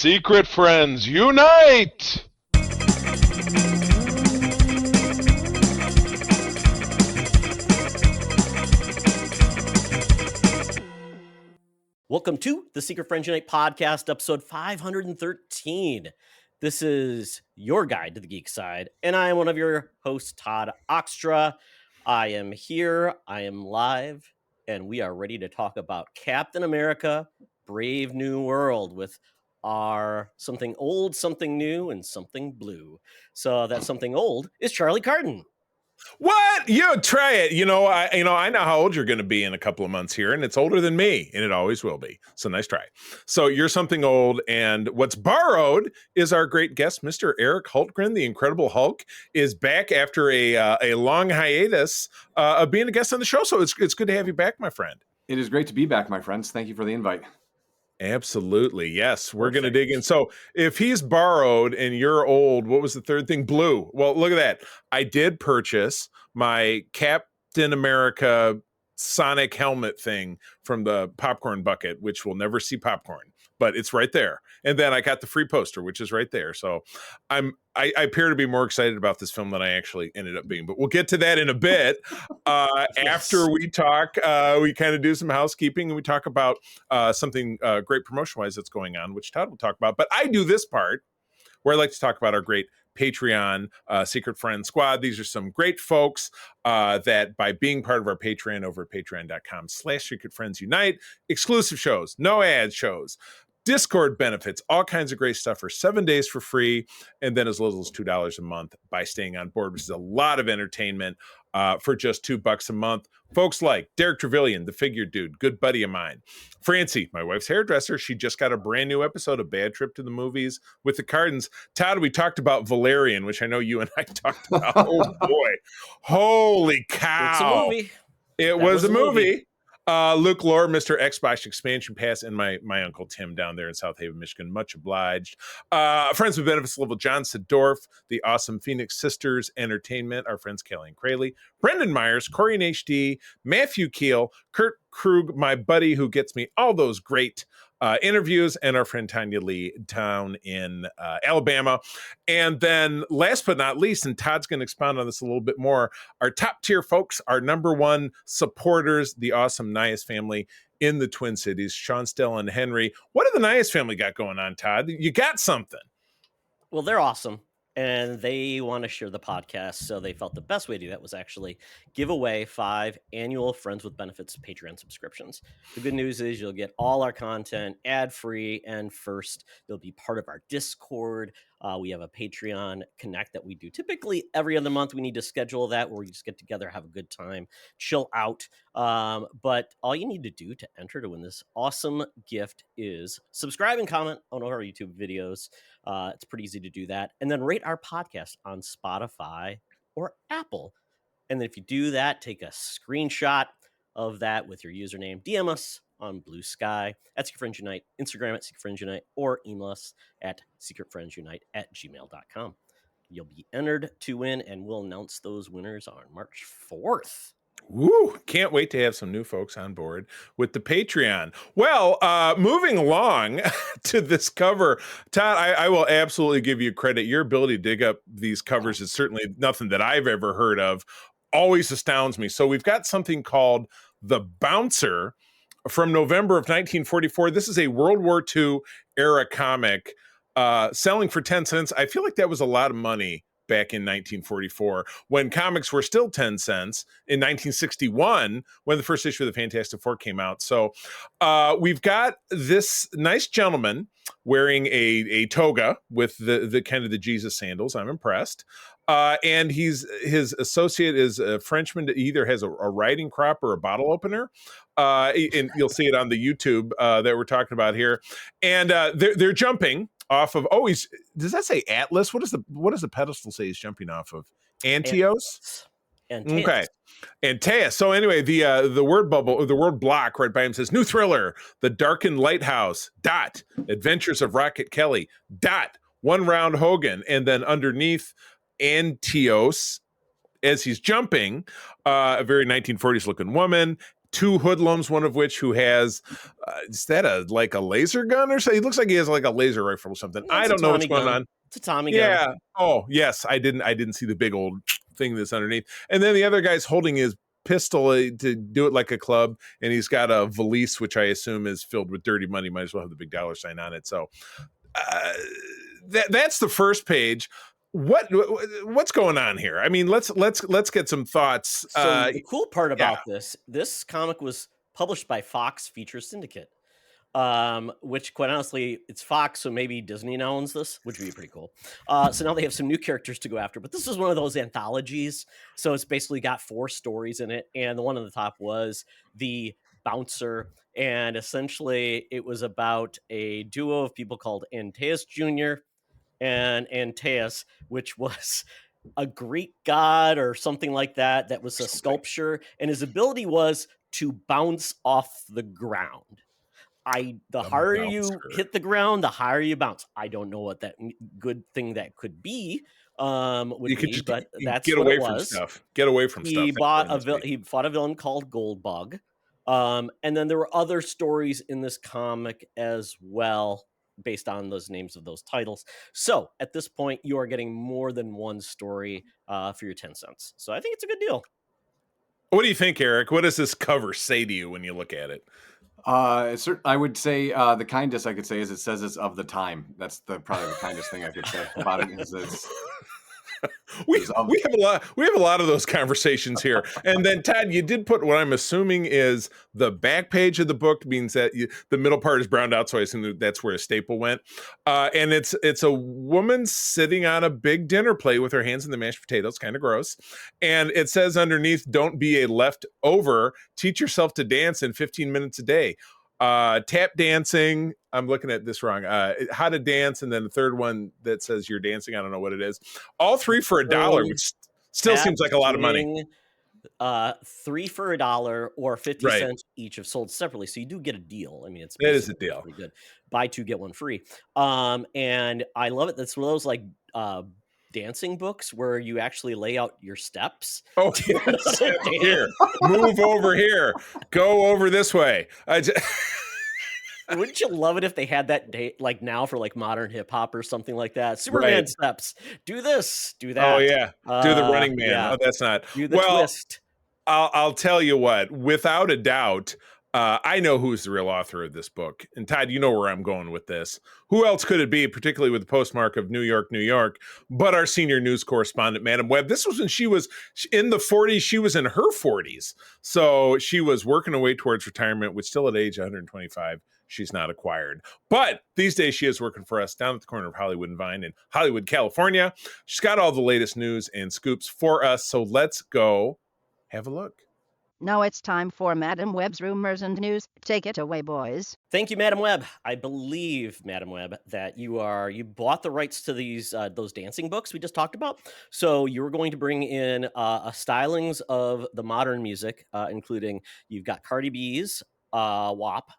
Secret friends, unite! Welcome to the Secret Friends Unite podcast, episode 513. This is your guide to the geek side, and I am one of your hosts, Todd Oxtra. I am here, I am live, and we are ready to talk about Captain America, Brave New World with our something old, something new, and something blue. So that something old is Charlie Carden. What? You try it. I know how old you're going to be in a couple of months here, and it's older than me, and it always will be. So nice try. So you're something old, and what's borrowed is our great guest, Mr. Eric Hultgren, the Incredible Hulk, is back after a long hiatus of being a guest on the show. So it's good to have you back, my friend. It is great to be back, my friends. Thank you for the invite. Absolutely. Yes, we're going to dig in. So if he's borrowed and you're old, what was the third thing? Blue. Well, look at that. I did purchase my Captain America Sonic helmet thing from the popcorn bucket, which will never see popcorn, but it's right there. And then I got the free poster, which is right there. So I appear to be more excited about this film than I actually ended up being, but we'll get to that in a bit. Yes. After we talk, we kind of do some housekeeping and we talk about something great promotion-wise that's going on, which Todd will talk about. But I do this part where I like to talk about our great Patreon Secret Friend Squad. These are some great folks that by being part of our Patreon over at patreon.com/Secret Friends Unite, exclusive shows, no ad shows, Discord benefits, all kinds of great stuff for 7 days for free, and then as little as $2 a month by staying on board, which is a lot of entertainment for just $2 a month. Folks like Derek Trevelyan, the figure dude, good buddy of mine. Francie, my wife's hairdresser, she just got a brand new episode of Bad Trip to the Movies with the Cardens. Todd, we talked about Valerian, which I know you and I talked about. Oh boy, holy cow! It's a movie. It was a movie. Luke Lore, Mr. Xbox Expansion Pass, and my Uncle Tim down there in South Haven, Michigan. Much obliged. Friends with Benefits level, John Sedorf, the awesome Phoenix Sisters Entertainment, our friends Kelly and Crayley, Brendan Myers, Corey and HD, Matthew Keel, Kurt Krug, my buddy who gets me all those great interviews, and our friend Tanya Lee down in Alabama. And then last but not least, and Todd's going to expound on this a little bit more, our top tier folks, our number one supporters, the awesome Nias family in the Twin Cities, Sean, Stella, and Henry. What do the Nias family got going on, Todd? You got something. Well, they're awesome. And they want to share the podcast, so they felt the best way to do that was actually give away 5 annual Friends with Benefits Patreon subscriptions. The good news is you'll get all our content ad-free, and first, you'll be part of our Discord. We have a Patreon Connect that we do typically every other month. We need to schedule that where we just get together, have a good time, chill out. But all you need to do to enter to win this awesome gift is subscribe and comment on all our YouTube videos. It's pretty easy to do that. And then rate our podcast on Spotify or Apple. And then if you do that, take a screenshot of that with your username. DM us on Blue Sky at Secret Friends Unite, Instagram at Secret Friends Unite, or email us at secretfriendsunite@gmail.com. You'll be entered to win, and we'll announce those winners on March 4th. Woo! Can't wait to have some new folks on board with the Patreon. Well, moving along to this cover, Todd, I will absolutely give you credit. Your ability to dig up these covers is certainly nothing that I've ever heard of. Always astounds me. So we've got something called The Bouncer from November of 1944. This is a World War II era comic selling for 10 cents. I feel like that was a lot of money back in 1944 when comics were still 10 cents in 1961 when the first issue of the Fantastic Four came out. So we've got this nice gentleman wearing a toga with the kind of the Jesus sandals. I'm impressed. And his associate is a Frenchman that either has a riding crop or a bottle opener. And you'll see it on the YouTube that we're talking about here. And they're jumping off of, does that say Atlas? What does the pedestal say he's jumping off of? Antios? Antaeus. Okay. Antaeus. So anyway, the word bubble, or the word block right by him says, new thriller, The Darkened Lighthouse, Adventures of Rocket Kelly, One Round Hogan. And then underneath Antios, as he's jumping, a very 1940s looking woman, two hoodlums, one of which who has is that a laser gun or something? He looks like he has like a laser rifle or something. Yeah, I it's a don't know what's Tommy going gun. on. It's a Tommy gun. Yeah. Oh, yes. I didn't see the big old thing that's underneath. And then the other guy's holding his pistol to do it like a club, and he's got a valise, which I assume is filled with dirty money. Might as well have the big dollar sign on it. So that's the first page. What's going on here? I mean, let's get some thoughts. So the cool part about this comic was published by Fox Feature Syndicate, which quite honestly, it's Fox, so maybe Disney now owns this, which would be pretty cool. So now they have some new characters to go after, but this is one of those anthologies. So it's basically got 4 stories in it, and the one on the top was the bouncer, and essentially it was about a duo of people called Antaeus Jr. and Antaeus, which was a Greek god or something like that. That was a sculpture, and his ability was to bounce off the ground. The harder you hit the ground, the higher you bounce. I don't know what that good thing that could be. Would be, but that's get what away it from was. stuff. Get away from stuff. He fought a villain called Goldbug, and then there were other stories in this comic as well, based on those names of those titles. So at this point, you are getting more than one story for your 10 cents. So I think it's a good deal. What do you think, Eric? What does this cover say to you when you look at it? I would say the kindest I could say is it says it's of the time. That's probably the kindest thing I could say about it. We have a lot of those conversations here. And then Todd, you did put what I'm assuming is the back page of the book, means that the middle part is browned out, so I assume that's where a staple went. And it's a woman sitting on a big dinner plate with her hands in the mashed potatoes, kind of gross. And it says underneath, "Don't be a leftover. Teach yourself to dance in 15 minutes a day." Tap dancing. I'm looking at this wrong. How to dance, and then the third one that says you're dancing. I don't know what it is. All 3 for $1, which still seems like a lot of money. 3 for $1 or 50 cents each if sold separately. So you do get a deal. I mean, it is a deal. Pretty good. Buy 2, get 1 free. And I love it. That's one of those like dancing books where you actually lay out your steps. Oh, yes. Here, move over here, go over this way. Wouldn't you love it if they had that date like now for like modern hip hop or something like that? Superman steps. Do this. Do that. Oh yeah. Do the Running Man. Yeah. Oh, that's not. Do the twist. I'll tell you what. Without a doubt, I know who's the real author of this book. And Todd, you know where I'm going with this. Who else could it be, particularly with the postmark of New York, New York, but our senior news correspondent, Madam Webb? This was when she was in the 40s. She was in her 40s. So she was working her way towards retirement, which still at age 125, she's not acquired. But these days she is working for us down at the corner of Hollywood and Vine in Hollywood, California. She's got all the latest news and scoops for us. So let's go have a look. Now it's time for Madam Webb's Rumors and News. Take it away, boys. Thank you, Madam Webb. I believe, Madam Webb, that you bought the rights to these those dancing books we just talked about. So you were going to bring in stylings of the modern music, including you've got Cardi B's WAP.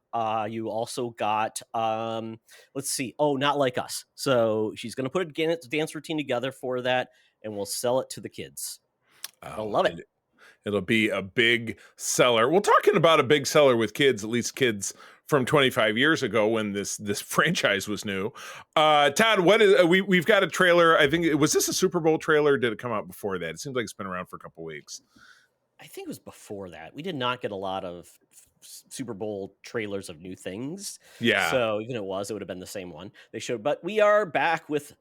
You also got let's see. Oh, Not Like Us. So she's going to put a dance routine together for that, and we'll sell it to the kids. I'll love it. It'll be a big seller. Well, talking about a big seller with kids, at least kids from 25 years ago when this franchise was new. Todd, what is we've got a trailer. I think was this a Super Bowl trailer? Or did it come out before that? It seems like it's been around for a couple weeks. I think it was before that. We did not get a lot of Super Bowl trailers of new things. Yeah. So even it would have been the same one they showed. But we are back with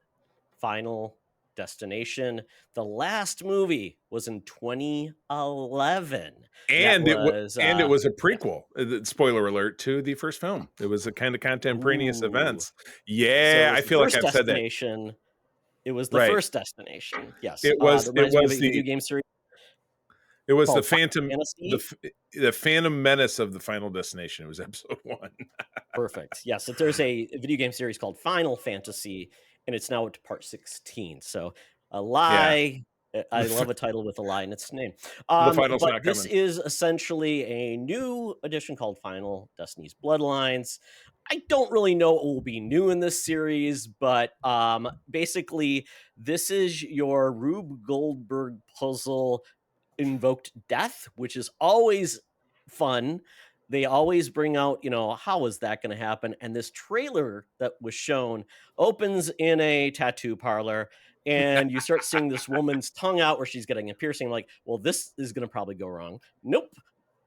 Final Destination. The last movie was in 2011, and it was a prequel. Spoiler alert to the first film. It was a kind of contemporaneous events. Yeah, so I feel like I've said that. It was the first destination. Yes, it was. It was the video game series. It was the Phantom Menace of the Final Destination. It was episode 1. Perfect. Yes, so there's a video game series called Final Fantasy, and it's now up to part 16. So a lie. Yeah. I love a title with a lie in its name. The final's not this coming. is essentially a new edition called Final Destiny's Bloodlines. I don't really know what will be new in this series, but basically, this is your Rube Goldberg puzzle Invoked Death, which is always fun. They always bring out, how is that going to happen? And this trailer that was shown opens in a tattoo parlor, and you start seeing this woman's tongue out where she's getting a piercing. Like, well, this is going to probably go wrong. Nope.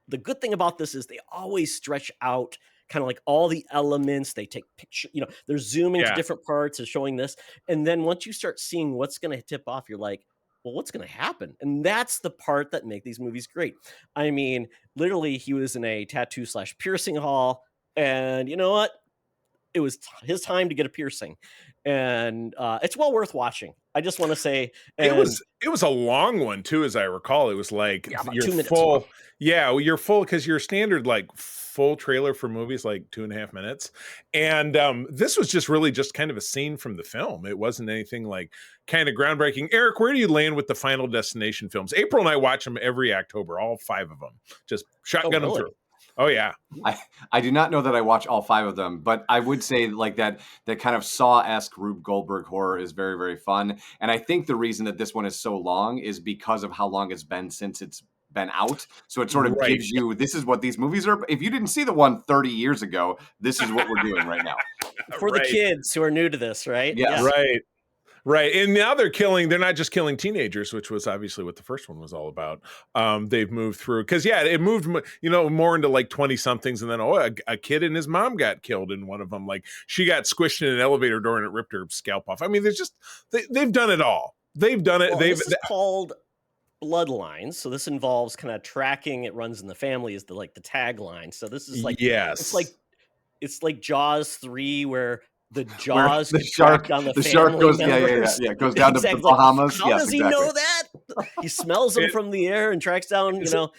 The good thing about this is they always stretch out kind of like all the elements. They take picture, they're zooming to different parts and showing this. And then once you start seeing what's going to tip off, you're like, well, what's going to happen? And that's the part that make these movies great. I mean, literally, he was in a tattoo / piercing hall, and you know what? It was his time to get a piercing, and it's well worth watching. I just want to say, it was a long one too, as I recall. It was like about you're 2 minutes. full. Yeah, well, you're full because your standard like full trailer for movies like 2.5 minutes, and this was just kind of a scene from the film. It wasn't anything like kind of groundbreaking. Eric, where do you land with the Final Destination films? April and I watch them every October, all 5 of them, just shotgun them through. Oh yeah. I do not know that I watch all 5 of them, but I would say like that kind of Saw-esque Rube Goldberg horror is very, very fun. And I think the reason that this one is so long is because of how long it's been since it's been out. So it sort of gives you, this is what these movies are. If you didn't see the one 30 years ago, this is what we're doing right now. For the kids who are new to this, right? Yes. Yeah. Right. And now they're not just killing teenagers, which was obviously what the first one was all about. They've moved through because, it moved, more into like 20 somethings. And then, a kid and his mom got killed in one of them. Like she got squished in an elevator door and it ripped her scalp off. I mean, there's just, they've done it all. They've done it. Well, this is called Bloodlines. So this involves kind of tracking. It runs in the family is the tagline. So this is like, it's like Jaws 3 where the jaws the shark on the shark goes members. it goes down to the Bahamas. How does he know that? He smells them from the air and tracks down, well,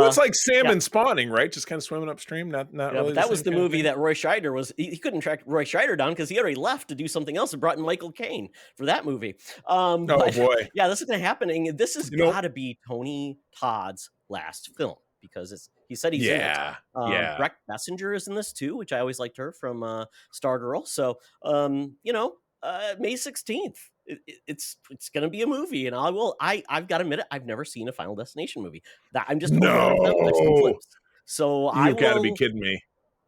it's like salmon spawning, right? Just kind of swimming upstream. Not really. But that was the movie that Roy Scheider was. He couldn't track Roy Scheider down because he already left to do something else and brought in Michael Caine for that movie. Oh boy! Yeah, this is going to happen, and this has got to be Tony Todd's last film because he said he's in it. Breck Bessinger is in this too, which I always liked her from Stargirl. So May 16th. It's going to be a movie, and I've got to admit it, I've never seen a Final Destination movie. That I'm just so you've got to be kidding me.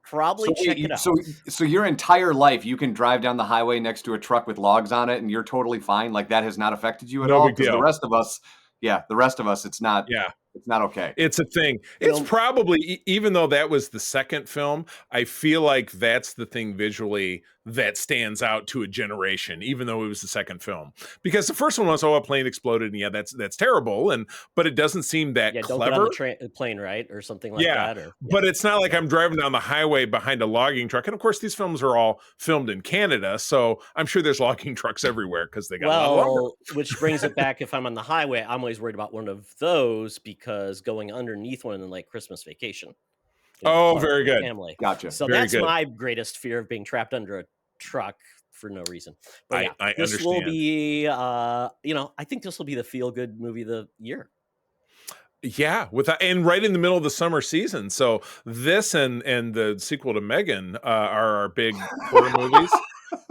Probably check it out. So your entire life you can drive down the highway next to a truck with logs on it, and you're totally fine. Like that has not affected you at all. Because the rest of us, it's not. Yeah. It's not okay. It's a thing. It's probably, even though that was the second film, I feel like that's the thing visually that stands out to a generation, even though it was the second film. Because the first one was, a plane exploded, and that's terrible, but it doesn't seem that clever. Don't get on the plane, right? Or something like that. But it's not like I'm driving down the highway behind a logging truck. And of course, these films are all filmed in Canada, so I'm sure there's logging trucks everywhere because they got a lot longer. Which brings it back, if I'm on the highway, I'm always worried about one of those because going underneath one in like Christmas Vacation. Very good. Family. Gotcha. So that's my greatest fear of being trapped under a truck for no reason. But I this understand. will be, I think this will be the feel-good movie of the year. Yeah, and right in the middle of the summer season. So this and the sequel to Megan are our big horror movies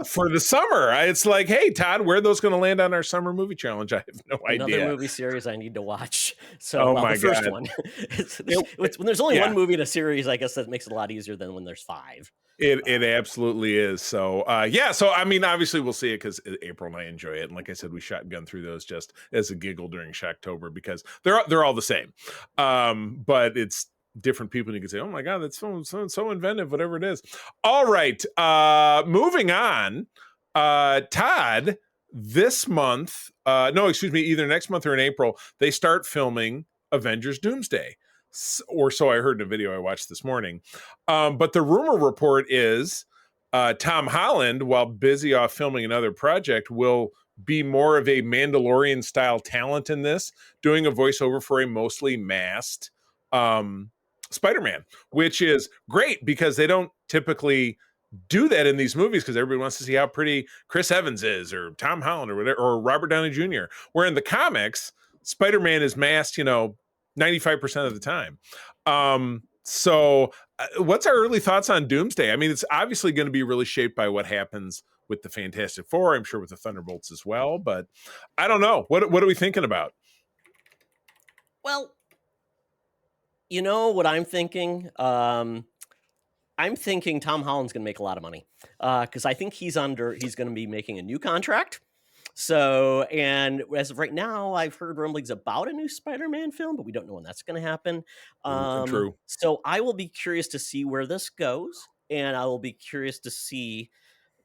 for the summer. It's like, hey, Todd, where are those going to land on our summer movie challenge? I have no idea. Another movie series I need to watch. So the first one. When there's only one movie in a series, I guess that makes it a lot easier than when there's 5. It absolutely is. So so I mean, obviously we'll see it because April and I enjoy it, and like I said, we shotgun through those just as a giggle during Shocktober because they're all the same, but it's different people, and you can say, oh my god, that's so inventive, whatever it is. All right, moving on. Todd, this month, either next month or in April, they start filming Avengers Doomsday. Or so I heard in a video I watched this morning. But the rumor report is Tom Holland, while busy off filming another project, will be more of a Mandalorian style talent in this, doing a voiceover for a mostly masked Spider-Man, which is great because they don't typically do that in these movies because everybody wants to see how pretty Chris Evans is or Tom Holland or whatever, or Robert Downey Jr. Where in the comics, Spider-Man is masked, 95% of the time. So what's our early thoughts on Doomsday? I mean, it's obviously going to be really shaped by what happens with the Fantastic Four, I'm sure with the Thunderbolts as well, but I don't know. What are we thinking about? Well, You know what I'm thinking? I'm thinking Tom Holland's going to make a lot of money because I think he's going to be making a new contract. So, and as of right now, I've heard rumblings about a new Spider-Man film, but we don't know when that's going to happen. True. So I will be curious to see where this goes. And I will be curious to see,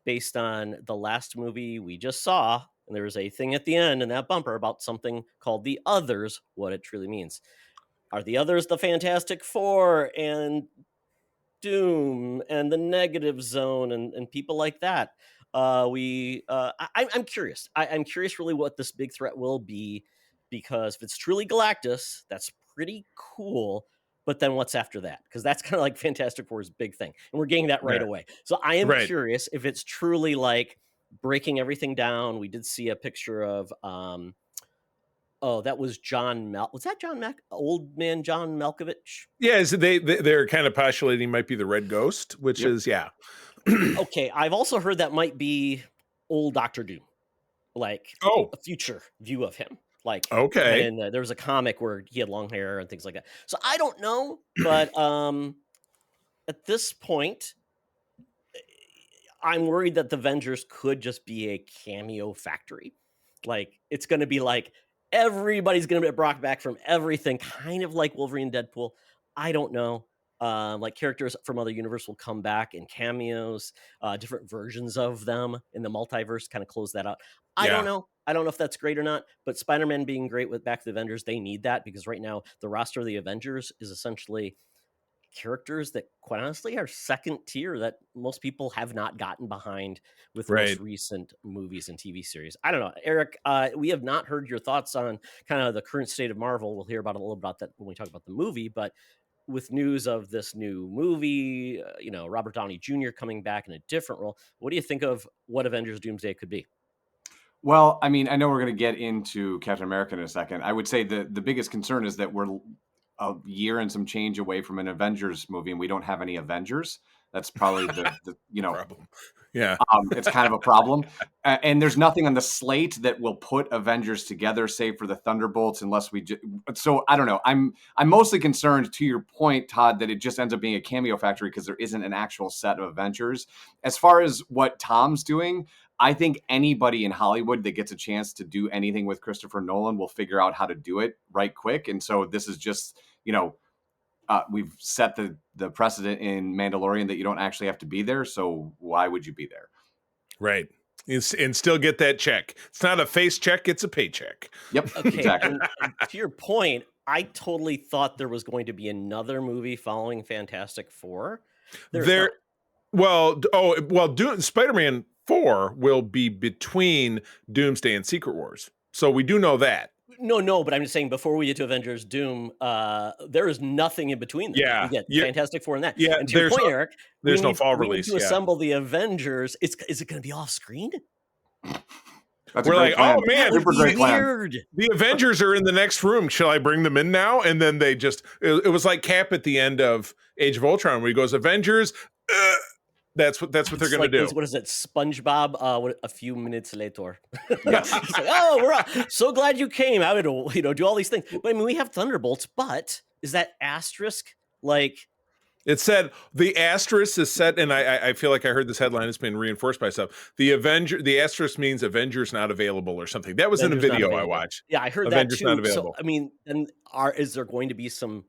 based on the last movie we just saw, and there was a thing at the end in that bumper about something called the Others, what it truly means. Are the Others the Fantastic Four and Doom and the Negative Zone and people like that? I'm curious. I'm curious really what this big threat will be, because if it's truly Galactus, that's pretty cool. But then what's after that? Because that's kind of like Fantastic Four's big thing, and we're getting that right away. So I am curious if it's truly like breaking everything down. We did see a picture of that was John was that John old man John Malkovich? Yeah, so they're kind of postulating might be the Red Ghost, which is Okay, I've also heard that might be old Doctor Doom, like a future view of him. Like, and there was a comic where he had long hair and things like that. So I don't know, but at this point, I'm worried that the Avengers could just be a cameo factory. Like, it's going to be like everybody's going to be brought back from everything, kind of like Wolverine, Deadpool. I don't know. Like characters from other universe will come back in cameos, different versions of them in the multiverse, kind of close that out. I don't know. I don't know if that's great or not, but Spider-Man being great with Back to the Avengers, they need that, because right now the roster of the Avengers is essentially characters that quite honestly are second tier that most people have not gotten behind with the most recent movies and TV series. I don't know, Eric, we have not heard your thoughts on kind of the current state of Marvel. We'll hear about a little about that when we talk about the movie, but with news of this new movie, Robert Downey Jr. coming back in a different role, what do you think of what Avengers Doomsday could be? Well, I mean, I know we're going to get into Captain America in a second. I would say the biggest concern is that we're a year and some change away from an Avengers movie, and we don't have any Avengers. That's probably the problem. Yeah, it's kind of a problem. And there's nothing on the slate that will put Avengers together, save for the Thunderbolts, unless we. So I don't know. I'm mostly concerned, to your point, Todd, that it just ends up being a cameo factory because there isn't an actual set of Avengers. As far as what Tom's doing, I think anybody in Hollywood that gets a chance to do anything with Christopher Nolan will figure out how to do it right quick. And so this is just, we've set the precedent in Mandalorian that you don't actually have to be there. So why would you be there? Right. And still get that check. It's not a face check, it's a paycheck. Yep, okay, exactly. And to your point, I totally thought there was going to be another movie following Fantastic Four. Spider-Man 4 will be between Doomsday and Secret Wars. So we do know that. No, but I'm just saying, before we get to Avengers Doom, there is nothing in between them. Yeah. We get Fantastic Four and that. Yeah, and to your point, Eric, there's no fall release. To assemble the Avengers, is it going to be off screen? We're like, oh man, super great weird. The Avengers are in the next room. Shall I bring them in now? And then they just, it was like Cap at the end of Age of Ultron, where he goes, Avengers. That's what they're going to do. What is it, SpongeBob? A few minutes later. It's like, oh, we're so glad you came. I would, do all these things. But I mean, we have Thunderbolts, but is that asterisk like? It said the asterisk is set, and I feel like I heard this headline. It's been reinforced by stuff. The asterisk means Avengers not available or something. That was Avengers in a video I watched. Yeah, I heard Avengers that too. Not available. So I mean, then is there going to be some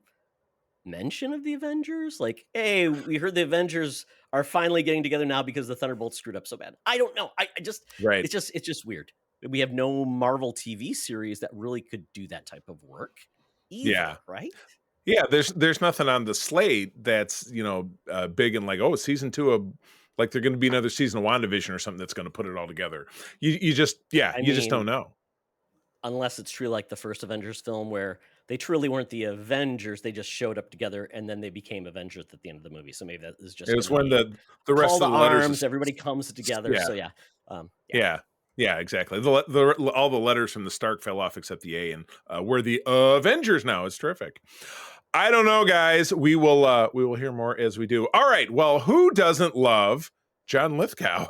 mention of the Avengers? Like, hey, we heard the Avengers are finally getting together now because the Thunderbolts screwed up so bad. I don't know. I just it's just weird. We have no Marvel TV series that really could do that type of work either, right? Yeah, there's nothing on the slate that's big and like, season 2 of, like, they're going to be another season of WandaVision or something that's going to put it all together. You just don't know. Unless it's true like the first Avengers film where they truly weren't the Avengers, they just showed up together and then they became Avengers at the end of the movie. So maybe that is just, it was when the rest of the letters, everybody comes together. So yeah, exactly. All the letters from the Stark fell off except the A, and we're the Avengers now. It's terrific. I don't know, guys. We will hear more as we do. All right. Well, who doesn't love John Lithgow?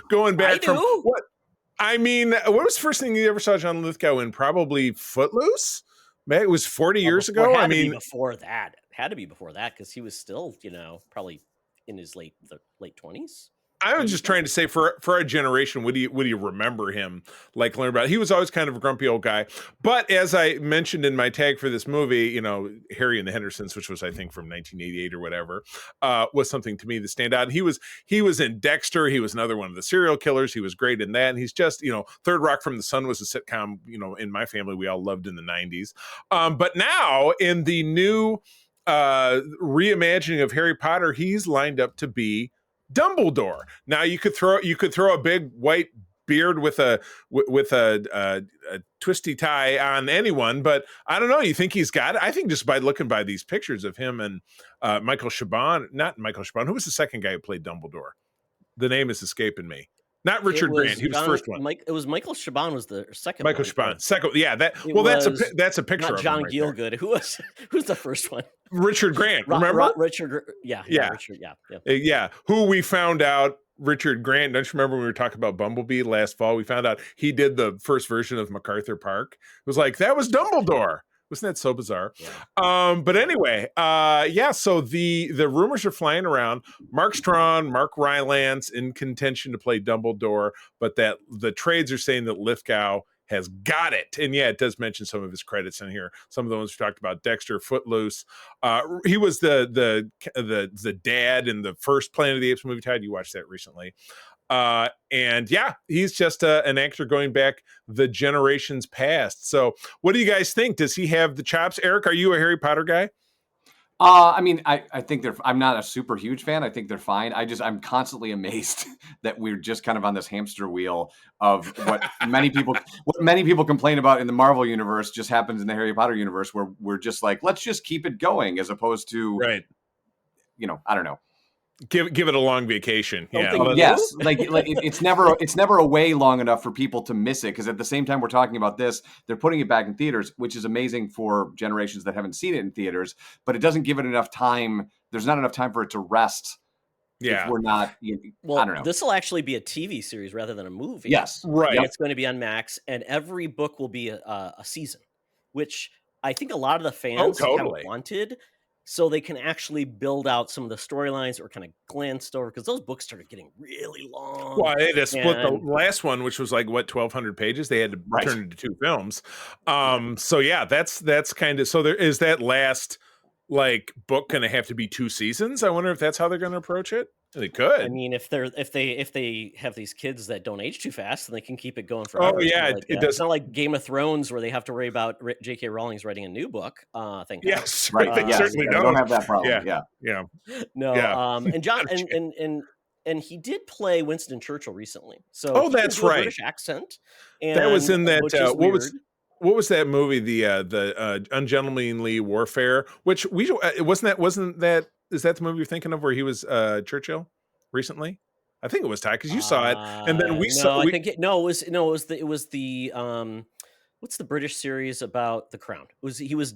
Going back from what? I mean, what was the first thing you ever saw John Lithgow in? Probably Footloose, Man, it was 40 years Before- ago. had I to be mean, before that. Had to be before that because he was still, probably in his late 20s. I was just trying to say for our generation, would you remember him? Like learn about it? He was always kind of a grumpy old guy. But as I mentioned in my tag for this movie, Harry and the Hendersons, which was I think from 1988 or whatever, was something to me to stand out. And he was in Dexter. He was another one of the serial killers. He was great in that. And he's just Third Rock from the Sun was a sitcom. In my family we all loved in the 90s. But now in the new reimagining of Harry Potter, he's lined up to be Dumbledore. Now you could throw a big white beard with a twisty tie on anyone, but I don't know. You think he's got it? I think just by looking by these pictures of him and Michael Chabon, not Michael Chabon. Who was the second guy who played Dumbledore? The name is escaping me. Not Richard Grant. He was the first one. It was Michael Chabon was the second. Michael Chabon. Second. Yeah. That's a picture. Not of John him right Gielgud. Who's the first one? Richard Grant. Remember? Richard. Yeah. Richard, yeah. Who we found out. Richard Grant. Don't you remember when we were talking about Bumblebee last fall? We found out he did the first version of MacArthur Park. It was like that was Dumbledore. Wasn't that so bizarre? Yeah. But anyway, so the rumors are flying around. Mark Strachan, Mark Rylance in contention to play Dumbledore, but that the trades are saying that Lithgow has got it. And yeah, it does mention some of his credits in here. Some of the ones we talked about, Dexter, Footloose. He was the dad in the first Planet of the Apes movie. Todd, you watched that recently. And yeah, he's just an actor going back the generations past. So what do you guys think? Does he have the chops? Eric, are you a Harry Potter guy? I think I'm not a super huge fan. I think they're fine. I'm constantly amazed that we're just kind of on this hamster wheel of what many people complain about in the Marvel universe just happens in the Harry Potter universe, where we're just like, let's just keep it going, as opposed to, right. I don't know. Give it a long vacation. Yeah. Yes. It's never away long enough for people to miss it. Because at the same time we're talking about this, they're putting it back in theaters, which is amazing for generations that haven't seen it in theaters. But it doesn't give it enough time. There's not enough time for it to rest. Yeah. If we're not. Well, I don't know. This will actually be a TV series rather than a movie. Yes. Right. And it's going to be on Max, and every book will be a season, which I think a lot of the fans have wanted. So they can actually build out some of the storylines or kind of glanced over, because those books started getting really long. Well, they had to split the last one, which was like 1,200 pages. They had to turn it into 2 films. So yeah, that's kind of, so there is that last book going to have to be 2 seasons. I wonder if that's how they're going to approach it. They could. I mean, if they have these kids that don't age too fast, then they can keep it going forever. Oh yeah, it does. It's not like Game of Thrones where they have to worry about J.K. Rowling's writing a new book. Yes, right. They certainly don't have that problem. Yeah. No. Yeah. And John and he did play Winston Churchill recently. So that's right. British accent. And that was in that. What was that movie? The Ungentlemanly Warfare, which wasn't that. Is that the movie you're thinking of where he was Churchill recently? I think it was Ty, because you saw it, and then we saw. It was the what's the British series about the Crown? He was.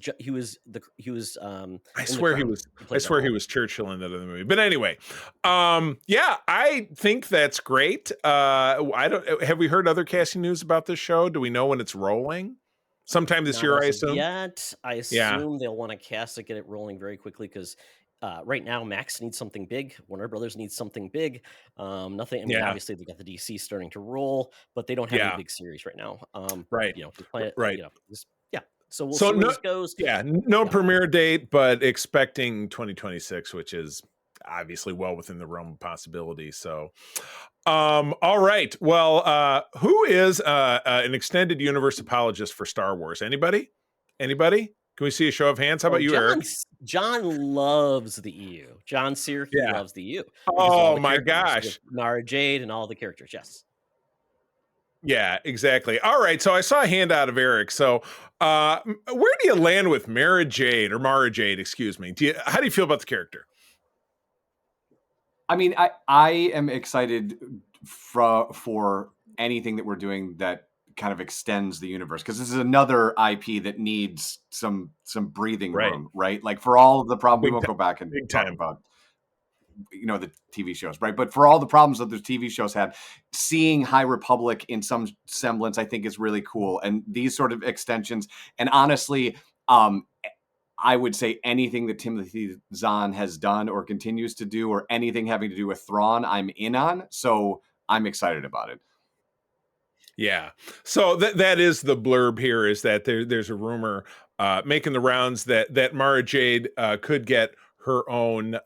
I swear he was Churchill in that other movie. But anyway, I think that's great. Have we heard other casting news about this show? Do we know when it's rolling? Sometime this year, I assume. I assume they'll want to cast it, get it rolling very quickly, because right now Max needs something big. Warner Brothers needs something big. Nothing. I mean, obviously they got the DC starting to roll, but they don't have any big series right now. Right. Right. So we'll see where this goes. Yeah. No premiere date, but expecting 2026, which is obviously well within the realm of possibility. So, all right. Well, who is an extended universe apologist for Star Wars? Anybody? Can we see a show of hands? How about you, Eric? John loves the EU. John Searcy loves the EU. Oh my gosh. Mara Jade and all the characters. Yes. Yeah, exactly. All right. So I saw a hand out of Eric. So where do you land with Mara Jade, excuse me? How do you feel about the character? I mean, I am excited for anything that we're doing that kind of extends the universe, because this is another IP that needs some breathing room, right? Like for all of the problems, we won't go back and talk about the TV shows, right? But for all the problems that the TV shows had, seeing High Republic in some semblance, I think is really cool. And these sort of extensions, and honestly, I would say anything that Timothy Zahn has done or continues to do, or anything having to do with Thrawn, I'm in on. So I'm excited about it. Yeah. So that is the blurb here, is that there's a rumor making the rounds that Mara Jade could get her own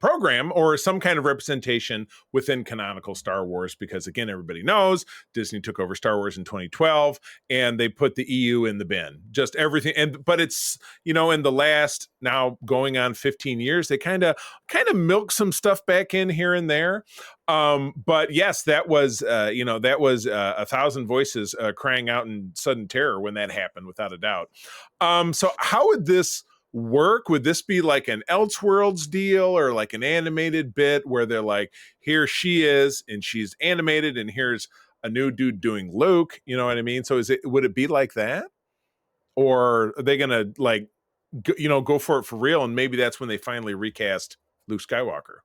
program or some kind of representation within canonical Star Wars, because again, everybody knows Disney took over Star Wars in 2012 and they put the EU in the bin. Just everything. But it's, in the last now going on 15 years, they kind of milk some stuff back in here and there. But yes, that was a thousand voices crying out in sudden terror when that happened, without a doubt. So how would this work? Would this be like an Elseworlds deal, or like an animated bit where they're like, here she is and she's animated, and here's a new dude doing Luke? You know what I mean? So would it be like that, or are they gonna like go for it for real, and maybe that's when they finally recast Luke Skywalker?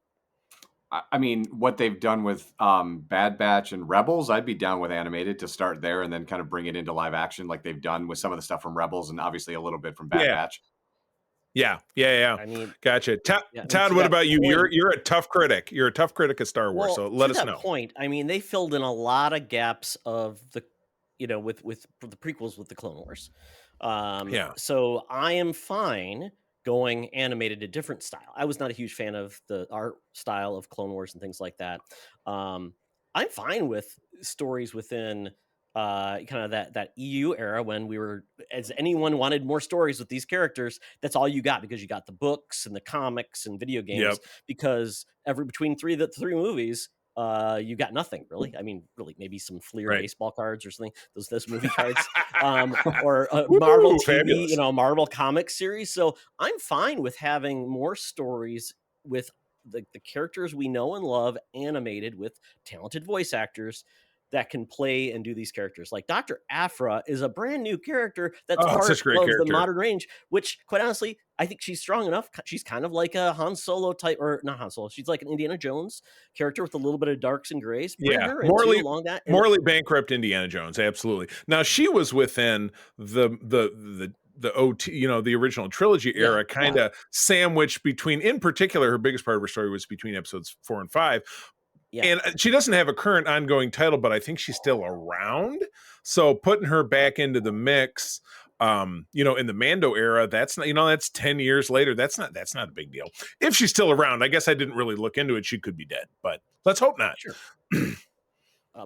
I mean, what they've done with Bad Batch and Rebels, I'd be down with animated to start there and then kind of bring it into live action like they've done with some of the stuff from Rebels and obviously a little bit from Bad Batch. Yeah. I mean, Gotcha. Todd, to what that about you? point- You're a tough critic. You're a tough critic of Star Wars. Well, So let to us that know. point, I mean, they filled in a lot of gaps of the, with the prequels with the Clone Wars. Yeah. So I am fine going animated, a different style. I was not a huge fan of the art style of Clone Wars and things like that. I'm fine with stories within kind of that EU era when we were, as anyone wanted more stories with these characters, that's all you got, because you got the books and the comics and video games. Yep. Because between the three movies, you got nothing really. I mean, really, maybe some Fleer baseball cards or something. Those movie cards, or a Marvel TV, fabulous. Marvel comic series. So I'm fine with having more stories with the characters we know and love, animated with talented voice actors that can play and do these characters. Like Dr. Aphra is a brand new character that's part of the modern range, which quite honestly, I think she's strong enough. She's kind of like a Han Solo type, or not Han Solo. She's like an Indiana Jones character with a little bit of darks and grays. Bring her morally bankrupt Indiana Jones. Absolutely. Now she was within the OT, the original trilogy era, kind of sandwiched between, in particular, her biggest part of her story was between episodes 4 and 5. Yeah. And she doesn't have a current ongoing title, but I think she's still around. So putting her back into the mix, in the Mando era, that's not, that's 10 years later. That's not a big deal. If she's still around, I guess I didn't really look into it. She could be dead, but let's hope not. Sure.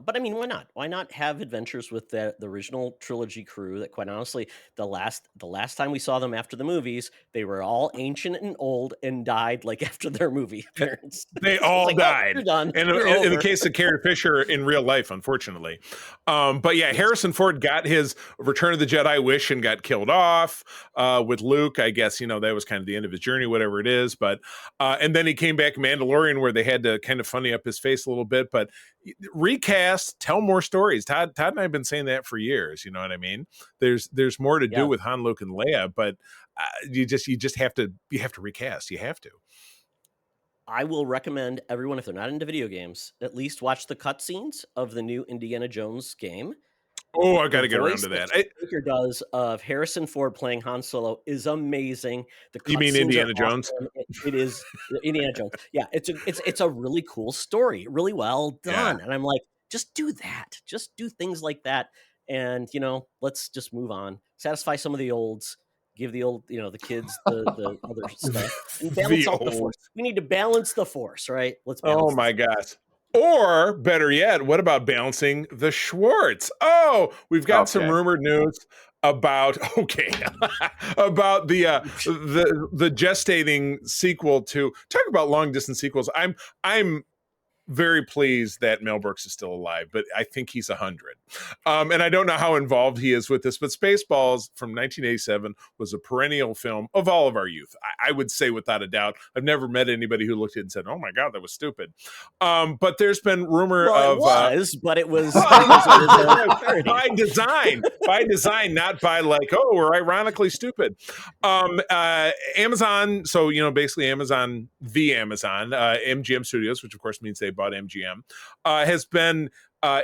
But I mean, why not? Why not have adventures with the original trilogy crew that, quite honestly, the last time we saw them after the movies, they were all ancient and old and died like after their movie appearance. They all died. You're done. And in the case of Carrie Fisher in real life, unfortunately. But yeah, Harrison Ford got his Return of the Jedi wish and got killed off with Luke. I guess, that was kind of the end of his journey, whatever it is. But and then he came back Mandalorian, where they had to kind of funny up his face a little bit. But recast, tell more stories. Todd and I have been saying that for years. You know what I mean? There's more to do with Han, Luke, and Leia, but you just have to recast. You have to. I will recommend everyone, if they're not into video games, at least watch the cutscenes of the new Indiana Jones game. Oh, I got to get around to that. Baker does of Harrison Ford playing Han Solo is amazing. You mean Indiana Jones? It is Indiana Jones. Yeah, it's a really cool story, really well done. And I'm like, just do that. Just do things like that. And let's just move on. Satisfy some of the olds. Give the old, the kids the other stuff. And balance out the force. We need to balance the force, right? Let's balance. Oh my gosh. Or better yet, what about balancing the Schwartz? Oh, we've got some rumored news about about the gestating sequel to, talk about long distance sequels. I'm very pleased that Mel Brooks is still alive, but I think he's 100. And I don't know how involved he is with this, but Spaceballs from 1987 was a perennial film of all of our youth. I would say without a doubt. I've never met anybody who looked at it and said, oh my God, that was stupid. But there's been rumor of... but it was... by design, not by like, oh, we're ironically stupid. Amazon, so, basically Amazon, MGM Studios, which of course means they bought MGM, has been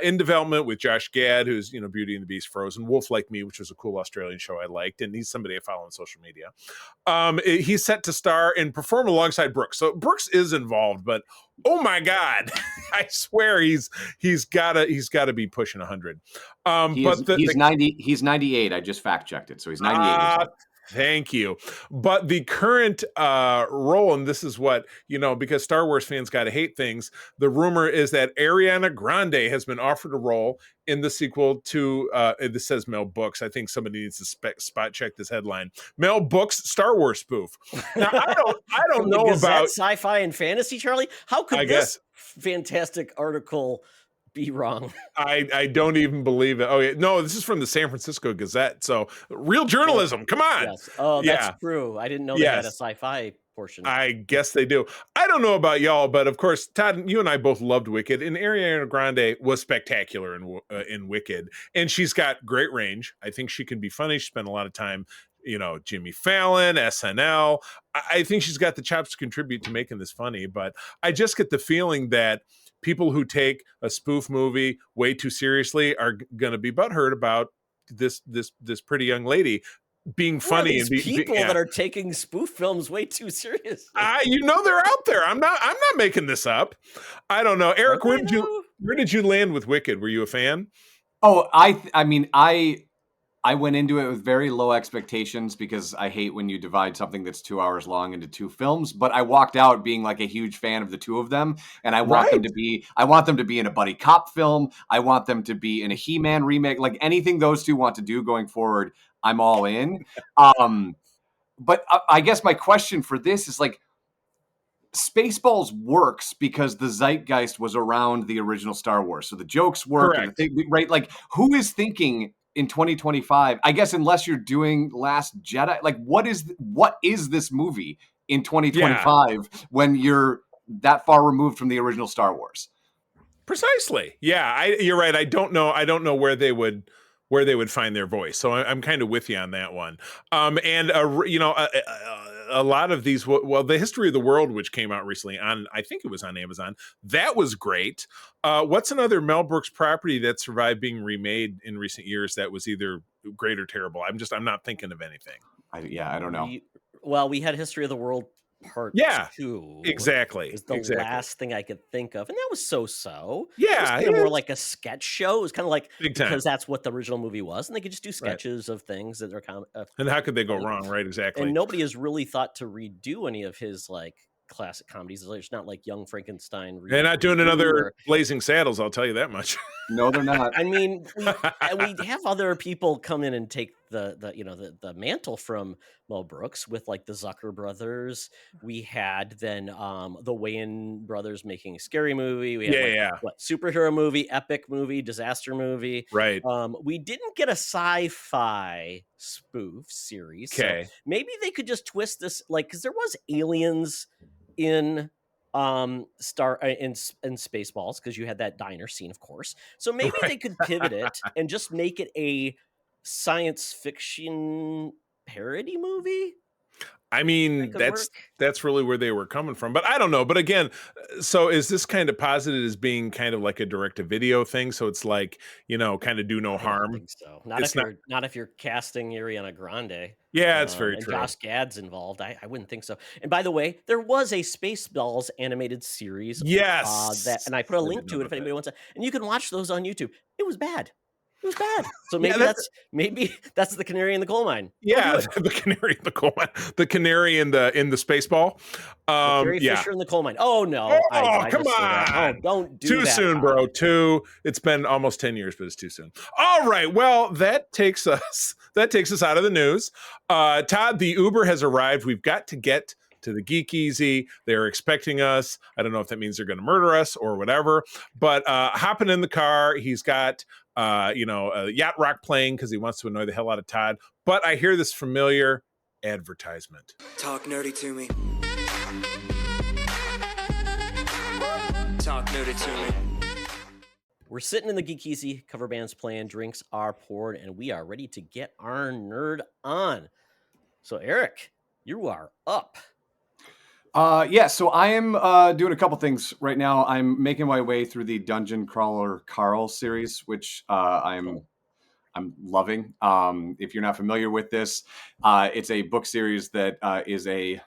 in development with Josh Gad, who's Beauty and the Beast, Frozen, Wolf Like Me, which was a cool Australian show I liked, and he's somebody I follow on social media. He's set to star and perform alongside Brooks. So Brooks is involved, but oh my God, I swear he's got to be pushing 100. He's 90. He's 98. I just fact checked it, so he's 98 years old. Thank you. But the current role, and this is what, because Star Wars fans got to hate things, the rumor is that Ariana Grande has been offered a role in the sequel to, this says Mel Brooks. I think somebody needs to spot check this headline. Mel Brooks Star Wars spoof. Now, I don't know about sci-fi and fantasy, Charlie. How could this fantastic article be wrong? I don't even believe it. Oh yeah, no, this is from the San Francisco Gazette. So real journalism. Come on. Yes. Oh, that's true. I didn't know they had a sci-fi portion. I guess they do. I don't know about y'all, but of course, Todd, you and I both loved Wicked, and Ariana Grande was spectacular in Wicked, and she's got great range. I think she can be funny. She spent a lot of time, Jimmy Fallon, SNL. I think she's got the chops to contribute to making this funny, but I just get the feeling that people who take a spoof movie way too seriously are going to be butthurt about this pretty young lady being funny and people that are taking spoof films way too seriously. They're out there. I'm not making this up. I don't know, Eric. Where did you land with Wicked? Were you a fan? Oh, I went into it with very low expectations because I hate when you divide something that's 2 hours long into two films. But I walked out being like a huge fan of the two of them, and I want them to be. I want them to be in a buddy cop film. I want them to be in a He-Man remake. Like anything those two want to do going forward, I'm all in. But I guess my question for this is like, Spaceballs works because the zeitgeist was around the original Star Wars, so the jokes work, right? Like, who is thinking in 2025, I guess, unless you're doing Last Jedi, like what is this movie in 2025 when you're that far removed from the original Star Wars? Precisely. Yeah, you're right. I don't know where they would find their voice. So I'm kind of with you on that one. A lot of these, the History of the World, which came out recently I think it was on Amazon, that was great. What's another Mel Brooks property that survived being remade in recent years that was either great or terrible? I'm not thinking of anything. I don't know. We had History of the World Part 2. Exactly. Is the last thing I could think of. And that was so-so. Yeah. It was more like a sketch show. It was kind of like, because that's what the original movie was. And they could just do sketches of things that are kind of... and how could they go wrong, right? Exactly. And nobody has really thought to redo any of his, like, classic comedies. It's not like Young Frankenstein. They're not doing another Blazing Saddles, I'll tell you that much. No, they're not. I mean, we have other people come in and take the mantle from Mel Brooks with like the Zucker brothers. We had then the Wayans brothers making a scary movie. We had superhero movie, epic movie, disaster movie. Right. We didn't get a sci-fi spoof series. Okay. So maybe they could just twist this, like, because there was aliens in Spaceballs, because you had that diner scene, of course. So maybe they could pivot it and just make it a science fiction parody movie. I mean, that's really where they were coming from, but I don't know. But again, so is this kind of posited as being kind of like a direct-to-video thing? So it's like, kind of do no harm. I don't think so. Not if you're casting Ariana Grande. Yeah, it's very true. Josh Gad's involved. I wouldn't think so. And by the way, there was a Spaceballs animated series. Yes. And I put a link to it if anybody wants to. And you can watch those on YouTube. It was bad. It was bad. So maybe that's the canary in the coal mine. Yeah, the canary in the coal mine. The canary in the Spaceball. Carrie Fisher in the coal mine. Oh no! Oh, come on! Don't do too that. Soon, bro. It's been almost 10 years, but it's too soon. All right. Well, that takes us out of the news. Todd, the Uber has arrived. We've got to get to the Geek Easy. They're expecting us. I don't know if that means they're going to murder us or whatever, but hopping in the car, he's got a yacht rock playing because he wants to annoy the hell out of Todd. But I hear this familiar advertisement. Talk nerdy to me. Talk nerdy to me. We're sitting in the Geek Easy, cover bands playing, drinks are poured, and we are ready to get our nerd on. So Eric, you are up. Yeah, so I am doing a couple things right now. I'm making my way through the Dungeon Crawler Carl series, which I'm loving. If you're not familiar with this, it's a book series that is a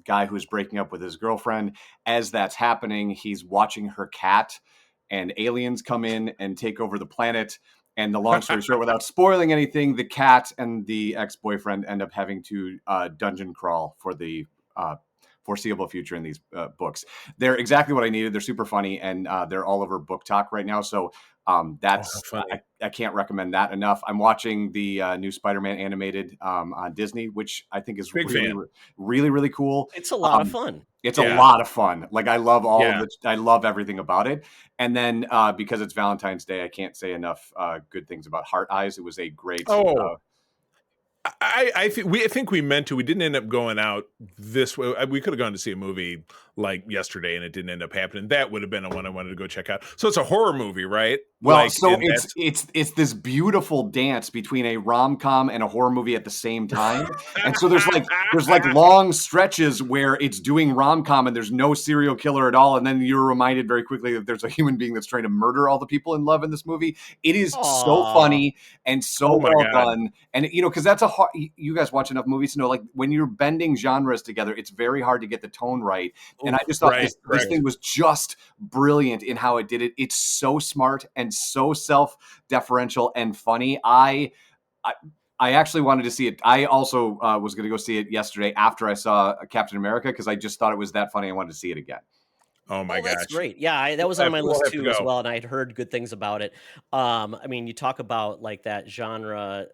guy who's breaking up with his girlfriend. As that's happening, he's watching her cat, and aliens come in and take over the planet. And the long story short, without spoiling anything, the cat and the ex-boyfriend end up having to dungeon crawl for the foreseeable future in these books. They're exactly what I needed. They're super funny, and they're all over Book Talk right now. So that's funny. I can't recommend that enough. I'm watching the new Spider-Man animated on Disney, which I think is Big really, fan. really cool. It's a lot of fun. It's Yeah. a lot of fun. Like I love all Yeah. of it. I love everything about it. And then because it's Valentine's Day, I can't say enough good things about Heart Eyes. It was a great. I think we meant to. We didn't end up going out this way. We could have gone to see a movie like yesterday, and it didn't end up happening. That would have been the one I wanted to go check out. So it's a horror movie, right? Well, like, so it's this beautiful dance between a rom-com and a horror movie at the same time. And so there's like long stretches where it's doing rom-com and there's no serial killer at all, and then you're reminded very quickly that there's a human being that's trying to murder all the people in love in this movie. It is so funny and so well done. And because that's a hard, you guys watch enough movies to know, like when you're bending genres together, it's very hard to get the tone right. And I just thought this thing was just brilliant in how it did it. It's so smart and so self-deferential and funny. I actually wanted to see it. I also was going to go see it yesterday after I saw Captain America because I just thought it was that funny. I wanted to see it again. Oh my gosh, that's great. Yeah, that was on my list too as well, and I had heard good things about it. I mean, you talk about like that genre.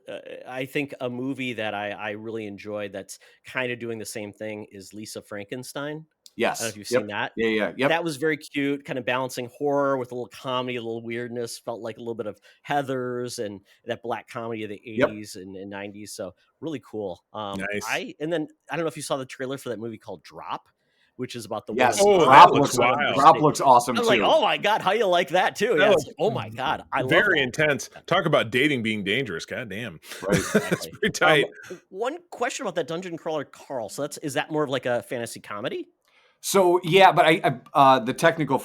I think a movie that I really enjoyed that's kind of doing the same thing is Lisa Frankenstein. Yes. I don't know if you've seen that. Yeah. That was very cute, kind of balancing horror with a little comedy, a little weirdness. Felt like a little bit of Heathers and that black comedy of the 80s and 90s. So really cool. Nice. And then I don't know if you saw the trailer for that movie called Drop, which is about the yes. woman. That looks wild. Drop looks awesome too. I was like, oh my god, how you like that too? Yeah, it's like, oh my god, I love very that. intense. Talk about dating being dangerous. God damn. Right. That's pretty tight. One question about that Dungeon Crawler Carl. So is that more of like a fantasy comedy? So yeah, but I the technical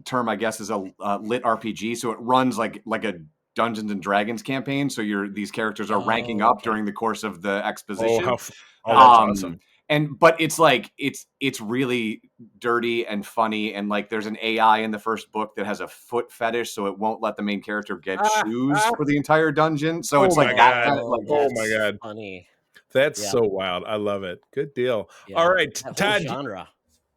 term I guess is a lit RPG. So it runs like a Dungeons and Dragons campaign. So these characters are ranking up during the course of the exposition. That's awesome. But it's like it's really dirty and funny, and like there's an AI in the first book that has a foot fetish, so it won't let the main character get shoes for the entire dungeon. So it's like that kind of like oh my god, funny. That's so wild. I love it. Good deal. Yeah. All right, Todd. Genre.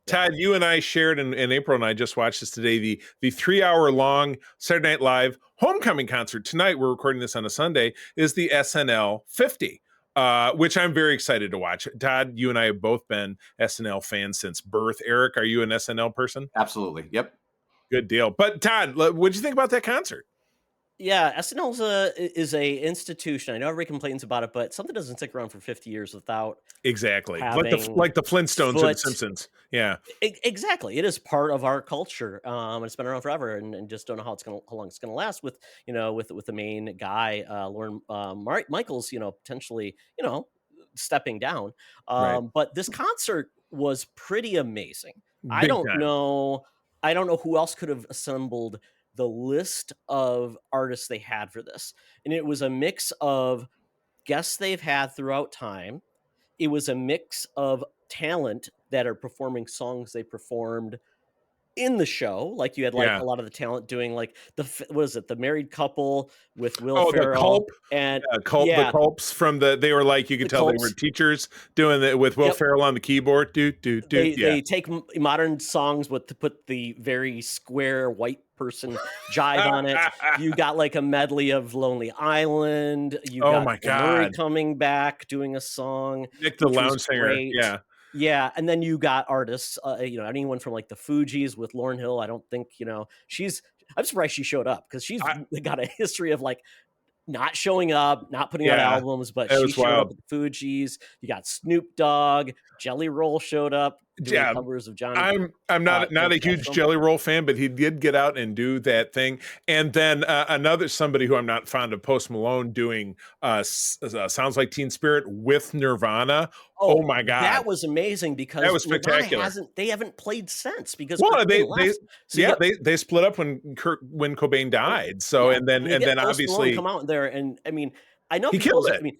Todd, you and I shared, and April and I just watched this today, the 3-hour long Saturday Night Live homecoming concert. Tonight, we're recording this on a Sunday, is the SNL 50, which I'm very excited to watch. Todd, you and I have both been SNL fans since birth. Eric, are you an SNL person? Absolutely. Yep. Good deal. But Todd, what did you think about that concert? Yeah, SNL is a institution. I know everybody complains about it, but something doesn't stick around for 50 years without exactly like the Flintstones or the Simpsons. Yeah, exactly. It is part of our culture. It's been around forever, and just don't know how long it's gonna last. With with the main guy, Lorne Michaels, potentially stepping down. But this concert was pretty amazing. I don't know who else could have assembled the list of artists they had for this. And it was a mix of guests they've had throughout time. It was a mix of talent that are performing songs they performed in the show. Like you had a lot of the talent doing like the married couple with Will Ferrell and the Culps from they were like, you could tell they were teachers doing it with Will Ferrell on the keyboard. They take modern songs to put the very square white person jive on it. You got like a medley of Lonely Island. You got Murray coming back doing a song. Nick the Lounge Singer. Yeah, and then you got artists, anyone from like the Fugees with Lauryn Hill. I don't think, I'm surprised she showed up because she's got a history of like not showing up, not putting out albums, but she showed up with the Fugees. You got Snoop Dogg, Jelly Roll showed up. doing Yeah, covers of Johnny. I'm not a huge Cashel. Jelly Roll fan, but he did get out and do that thing. And then somebody who I'm not fond of, Post Malone, doing Sounds Like Teen Spirit with Nirvana. Oh my God, that was amazing because that was spectacular. They haven't played since because Well, Kurt Cobain left. So they split up when Cobain died. So and then Post obviously Malone come out there, and I mean, I know he people. killed it. I mean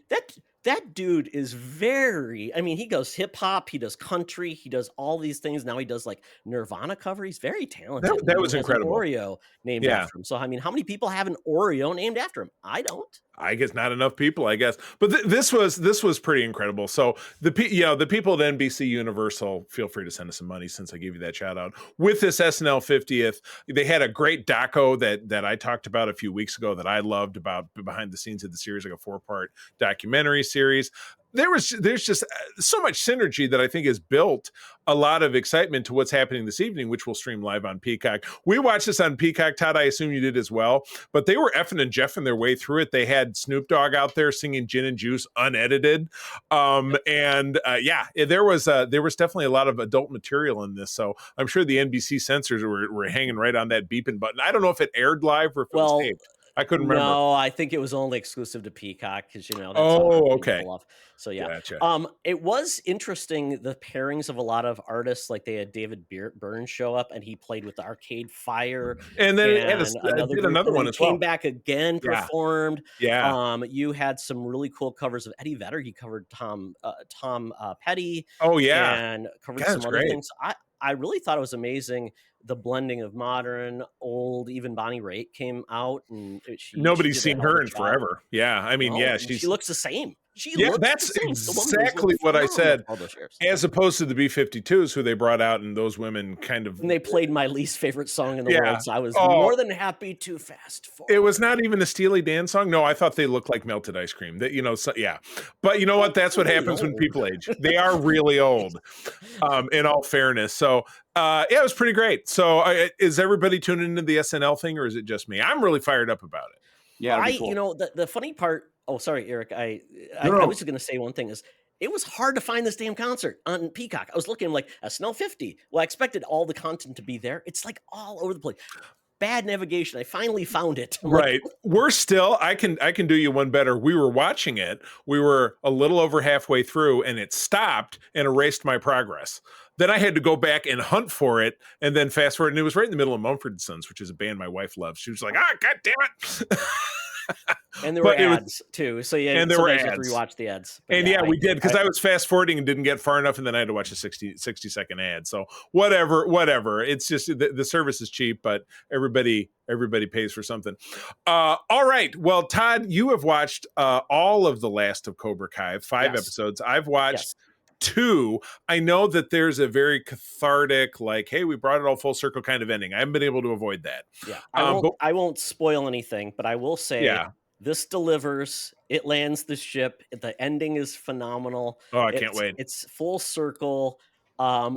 that dude is very. I mean, he goes hip hop, he does country, he does all these things. Now he does like Nirvana cover. He's very talented. That and was he has incredible. An Oreo named after him. So I mean, how many people have an Oreo named after him? I don't. I guess not enough people, I guess. But this was pretty incredible. So the people at NBC Universal, feel free to send us some money since I gave you that shout out. With this SNL 50th, they had a great doco that I talked about a few weeks ago that I loved about behind the scenes of the series, like a 4-part documentary series. There's just so much synergy that I think has built a lot of excitement to what's happening this evening, which will stream live on Peacock. We watched this on Peacock, Todd. I assume you did as well, but they were effing and jeffing their way through it. They had Snoop Dogg out there singing Gin and Juice unedited. There was definitely a lot of adult material in this. So I'm sure the NBC censors were hanging right on that beeping button. I don't know if it aired live or if it was taped. I couldn't remember. No, I think it was only exclusive to Peacock because that's okay. Love. So yeah, gotcha. It was interesting the pairings of a lot of artists. Like they had David Byrne show up and he played with the Arcade Fire, and then another one as well. Came back again, performed. Yeah. You had some really cool covers of Eddie Vedder. He covered Tom Petty. Oh yeah, and covered some other things. I really thought it was amazing. The blending of modern, old, even Bonnie Raitt came out, and nobody's seen her in forever. Yeah, I mean, she looks the same. That's exactly what I said. As opposed to the B-52s, who they brought out, and those women kind of. And they played my least favorite song in the world, so I was more than happy to fast forward. It was not even a Steely Dan song. No, I thought they looked like melted ice cream. That but you know what? That's what happens when people age. They are really old. In all fairness, so. It was pretty great. So is everybody tuning into the SNL thing, or is it just me? I'm really fired up about it. Yeah, cool. The funny part. Oh, sorry, Eric. I was just going to say one thing is it was hard to find this damn concert on Peacock. I was looking like SNL 50. Well, I expected all the content to be there. It's like all over the place. Bad navigation. I finally found it. Right. We're still, I can do you one better. We were watching it. We were a little over halfway through and it stopped and erased my progress. Then I had to go back and hunt for it and then fast forward. And it was right in the middle of Mumford & Sons, which is a band my wife loves. She was like, God damn it. And there were ads too. So yeah, and there were ads. Rewatch the ads. But and we did because I was fast forwarding and didn't get far enough, and then I had to watch a 60-second ad. So whatever. It's just the service is cheap, but everybody pays for something. All right. Well, Todd, you have watched all of the last of Cobra Kai, 5 episodes. I've watched 2. I know that there's a very cathartic, like, hey, we brought it all full circle kind of ending. I haven't been able to avoid that. Yeah. I won't spoil anything, but I will say this delivers. It lands the ship. The ending is phenomenal. Oh, I can't wait. It's full circle.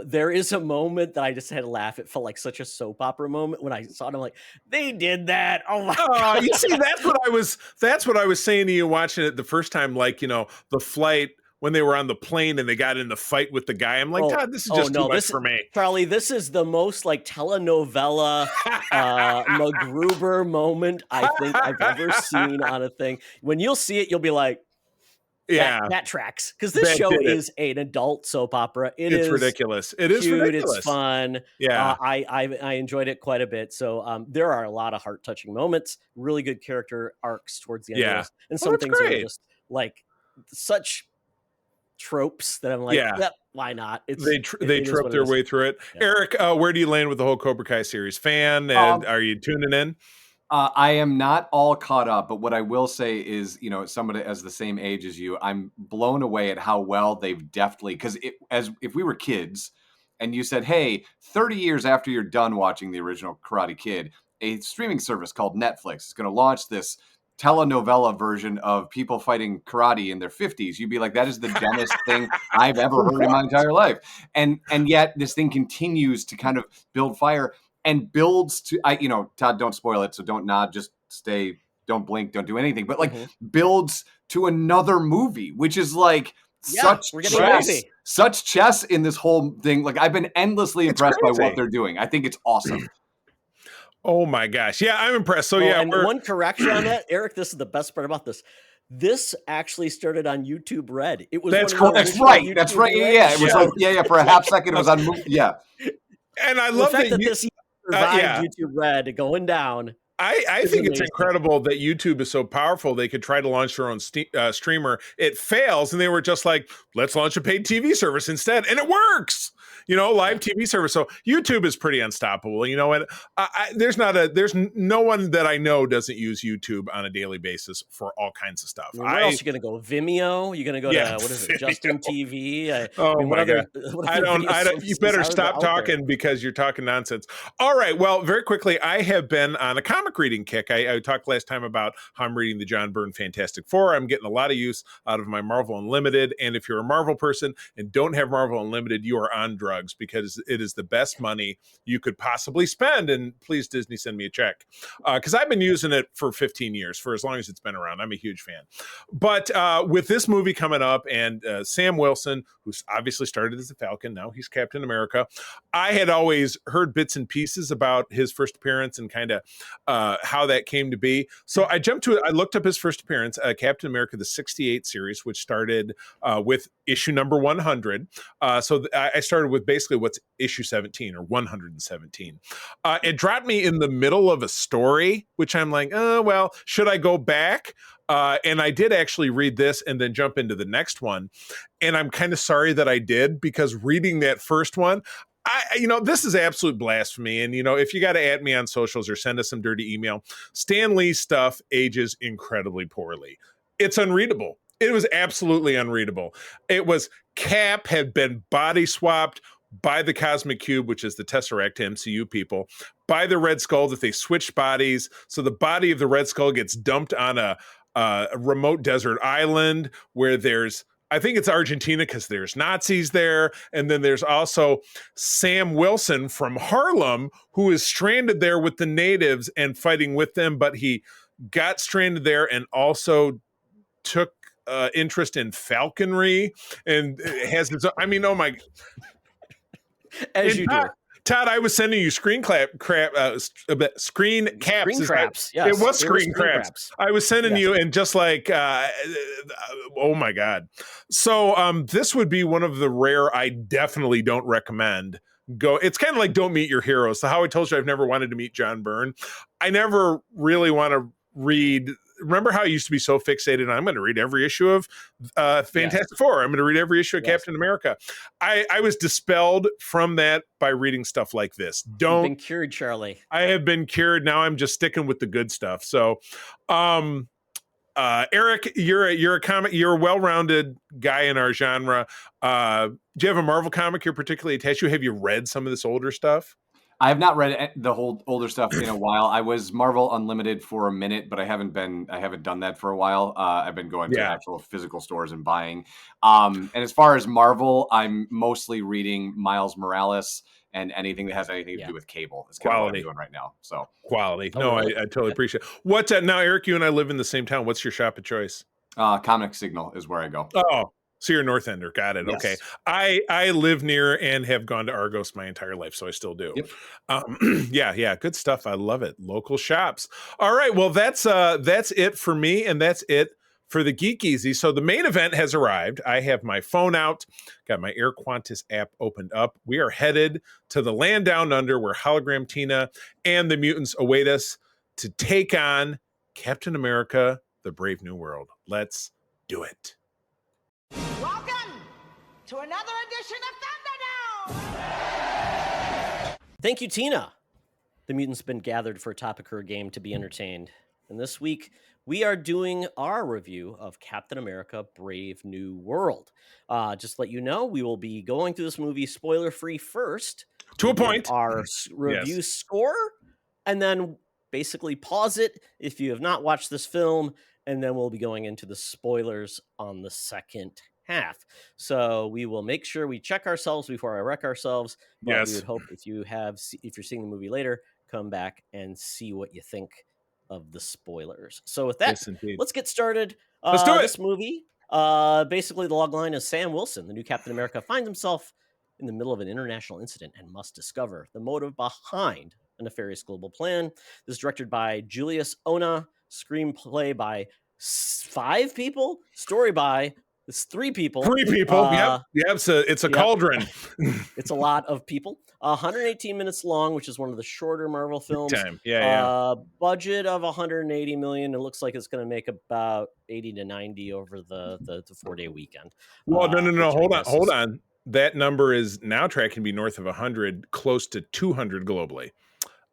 There is a moment that I just had to laugh. It felt like such a soap opera moment when I saw it. I'm like, they did that. Oh my God. You see, that's what I was saying to you watching it the first time, like, the flight when they were on the plane and they got in the fight with the guy. I'm like, Todd, this is just too much for me. Charlie, this is the most like telenovela MacGruber moment I think I've ever seen on a thing. When you'll see it, you'll be like, that tracks. Because this show is an adult soap opera. It's ridiculous. It is cute, ridiculous. It's fun. Yeah. I enjoyed it quite a bit. So there are a lot of heart-touching moments, really good character arcs towards the end of this. And some things are just like such tropes that I'm like, why not? They trope their way through it. Yeah. Eric, where do you land with the whole Cobra Kai series? Fan? And are you tuning in? I am not all caught up, but what I will say is, somebody as the same age as you, I'm blown away at how well they've deftly, because if we were kids and you said, hey, 30 years after you're done watching the original Karate Kid, a streaming service called Netflix is going to launch this telenovela version of people fighting karate in their 50s, you'd be like, that is the dumbest thing I've ever heard in my entire life. And yet this thing continues to kind of build fire and builds to, Todd, don't spoil it. So don't nod, just stay, don't blink, don't do anything, but builds to another movie, which is like such we're getting chess, crazy. such chess in this whole thing. Like I've been endlessly impressed by crazy. what they're doing. I think it's awesome. Oh my gosh. Yeah, I'm impressed. So and one correction on that, Eric, this is the best part about this. This actually started on YouTube Red. It was That's one of the That's original right. YouTube That's right. Red Yeah. It was shows. like, for a half second, it was on. Yeah. and I The love fact that you, this survived yeah. YouTube Red going down. I is think it's amazing. incredible that YouTube is so powerful. They could try to launch their own streamer. It fails, and they were just like, let's launch a paid TV service instead. And it works, live TV service. So YouTube is pretty unstoppable. You know what? There's no one that I know doesn't use YouTube on a daily basis for all kinds of stuff. Where else are you going to go? Vimeo? You're going to go to, what is it, Justin TV? My God. You better stop talking because you're talking nonsense. All right. Well, very quickly, I have been on a comic reading kick. I talked last time about how I'm reading the John Byrne Fantastic Four. I'm getting a lot of use out of my Marvel Unlimited. And if you're a Marvel person and don't have Marvel Unlimited, you are on drugs because it is the best money you could possibly spend. And please, Disney, send me a check. Because I've been using it for 15 years, for as long as it's been around. I'm a huge fan. But with this movie coming up and Sam Wilson, who's obviously started as a Falcon, now he's Captain America. I had always heard bits and pieces about his first appearance and kind of how that came to be. So I jumped to it. I looked up his first appearance, Captain America, the 68 series, which started with issue number 100. So I started with basically what's issue 17 or 117. It dropped me in the middle of a story, which I'm like, well, should I go back? And I did actually read this and then jump into the next one. And I'm kind of sorry that I did, because reading that first one, this is absolute blasphemy. And, if you got to add me on socials or send us some dirty email, Stan Lee's stuff ages incredibly poorly. It's unreadable. It was absolutely unreadable. It was Cap had been body swapped by the Cosmic Cube, which is the Tesseract to MCU people, by the Red Skull, that they switched bodies. So the body of the Red Skull gets dumped on a remote desert island where I think it's Argentina because there's Nazis there. And then there's also Sam Wilson from Harlem, who is stranded there with the natives and fighting with them. But he got stranded there and also took interest in falconry and has his, oh my. As you do. Todd, I was sending you screen caps. Screen craps. Yes, it was screen craps. I was sending you, and just like, oh my God. So this would be one of the rare I definitely don't recommend. It's kind of like Don't Meet Your Heroes. So how I told you I've never wanted to meet John Byrne. I never really want to read. Remember how I used to be so fixated on I'm going to read every issue of Fantastic Four. I'm going to read every issue of Captain America. I was dispelled from that by reading stuff like this. You've been cured, Charlie. I have been cured. Now I'm just sticking with the good stuff. So, Eric, you're a well-rounded guy in our genre. Do you have a Marvel comic you're particularly attached to? Have you read some of this older stuff? I have not read the whole older stuff in a while. I was Marvel Unlimited for a minute, but I haven't done that for a while. I've been going to actual physical stores and buying. And as far as Marvel, I'm mostly reading Miles Morales and anything that has anything to do with Cable. It's kind of what I'm doing right now. So quality. No, I totally appreciate it. What now, Eric, you and I live in the same town. What's your shop of choice? Comic Signal is where I go. Oh, so you're a North Ender. Got it. Yes. Okay. I live near and have gone to Argos my entire life, so I still do. Yep. Yeah. Good stuff. I love it. Local shops. All right. Well, that's it for me, and that's it for the Geek Easy. So the main event has arrived. I have my phone out, got my Air Qantas app opened up. We are headed to the land down under where Hologram Tina and the mutants await us to take on Captain America, the Brave New World. Let's do it. Welcome to another edition of Thunderdome! Thank you, Tina. The mutants have been gathered for a topic or a game to be entertained. And this week, we are doing our review of Captain America, Brave New World. Just to let you know, we will be going through this movie spoiler-free first. To a point. Our review score, and then basically pause it if you have not watched this film, and then we'll be going into the spoilers on the second half. So we will make sure we check ourselves before I wreck ourselves. But we would hope if you're seeing the movie later, come back and see what you think of the spoilers. So with that, let's get started. Let's do it. This movie Basically, the log line is Sam Wilson, the new Captain America, finds himself in the middle of an international incident and must discover the motive behind a nefarious global plan. This is directed by Julius Ona, screenplay by 5 people, story by 3 people. 3 people. Yep. It's a cauldron. It's a lot of people. 118 minutes long, which is one of the shorter Marvel films. Time. Yeah. Budget of 180 million. It looks like it's going to make about 80 to 90 over the 4-day weekend. Well, no. Hold on. That number is now tracking to be north of 100, close to 200 globally.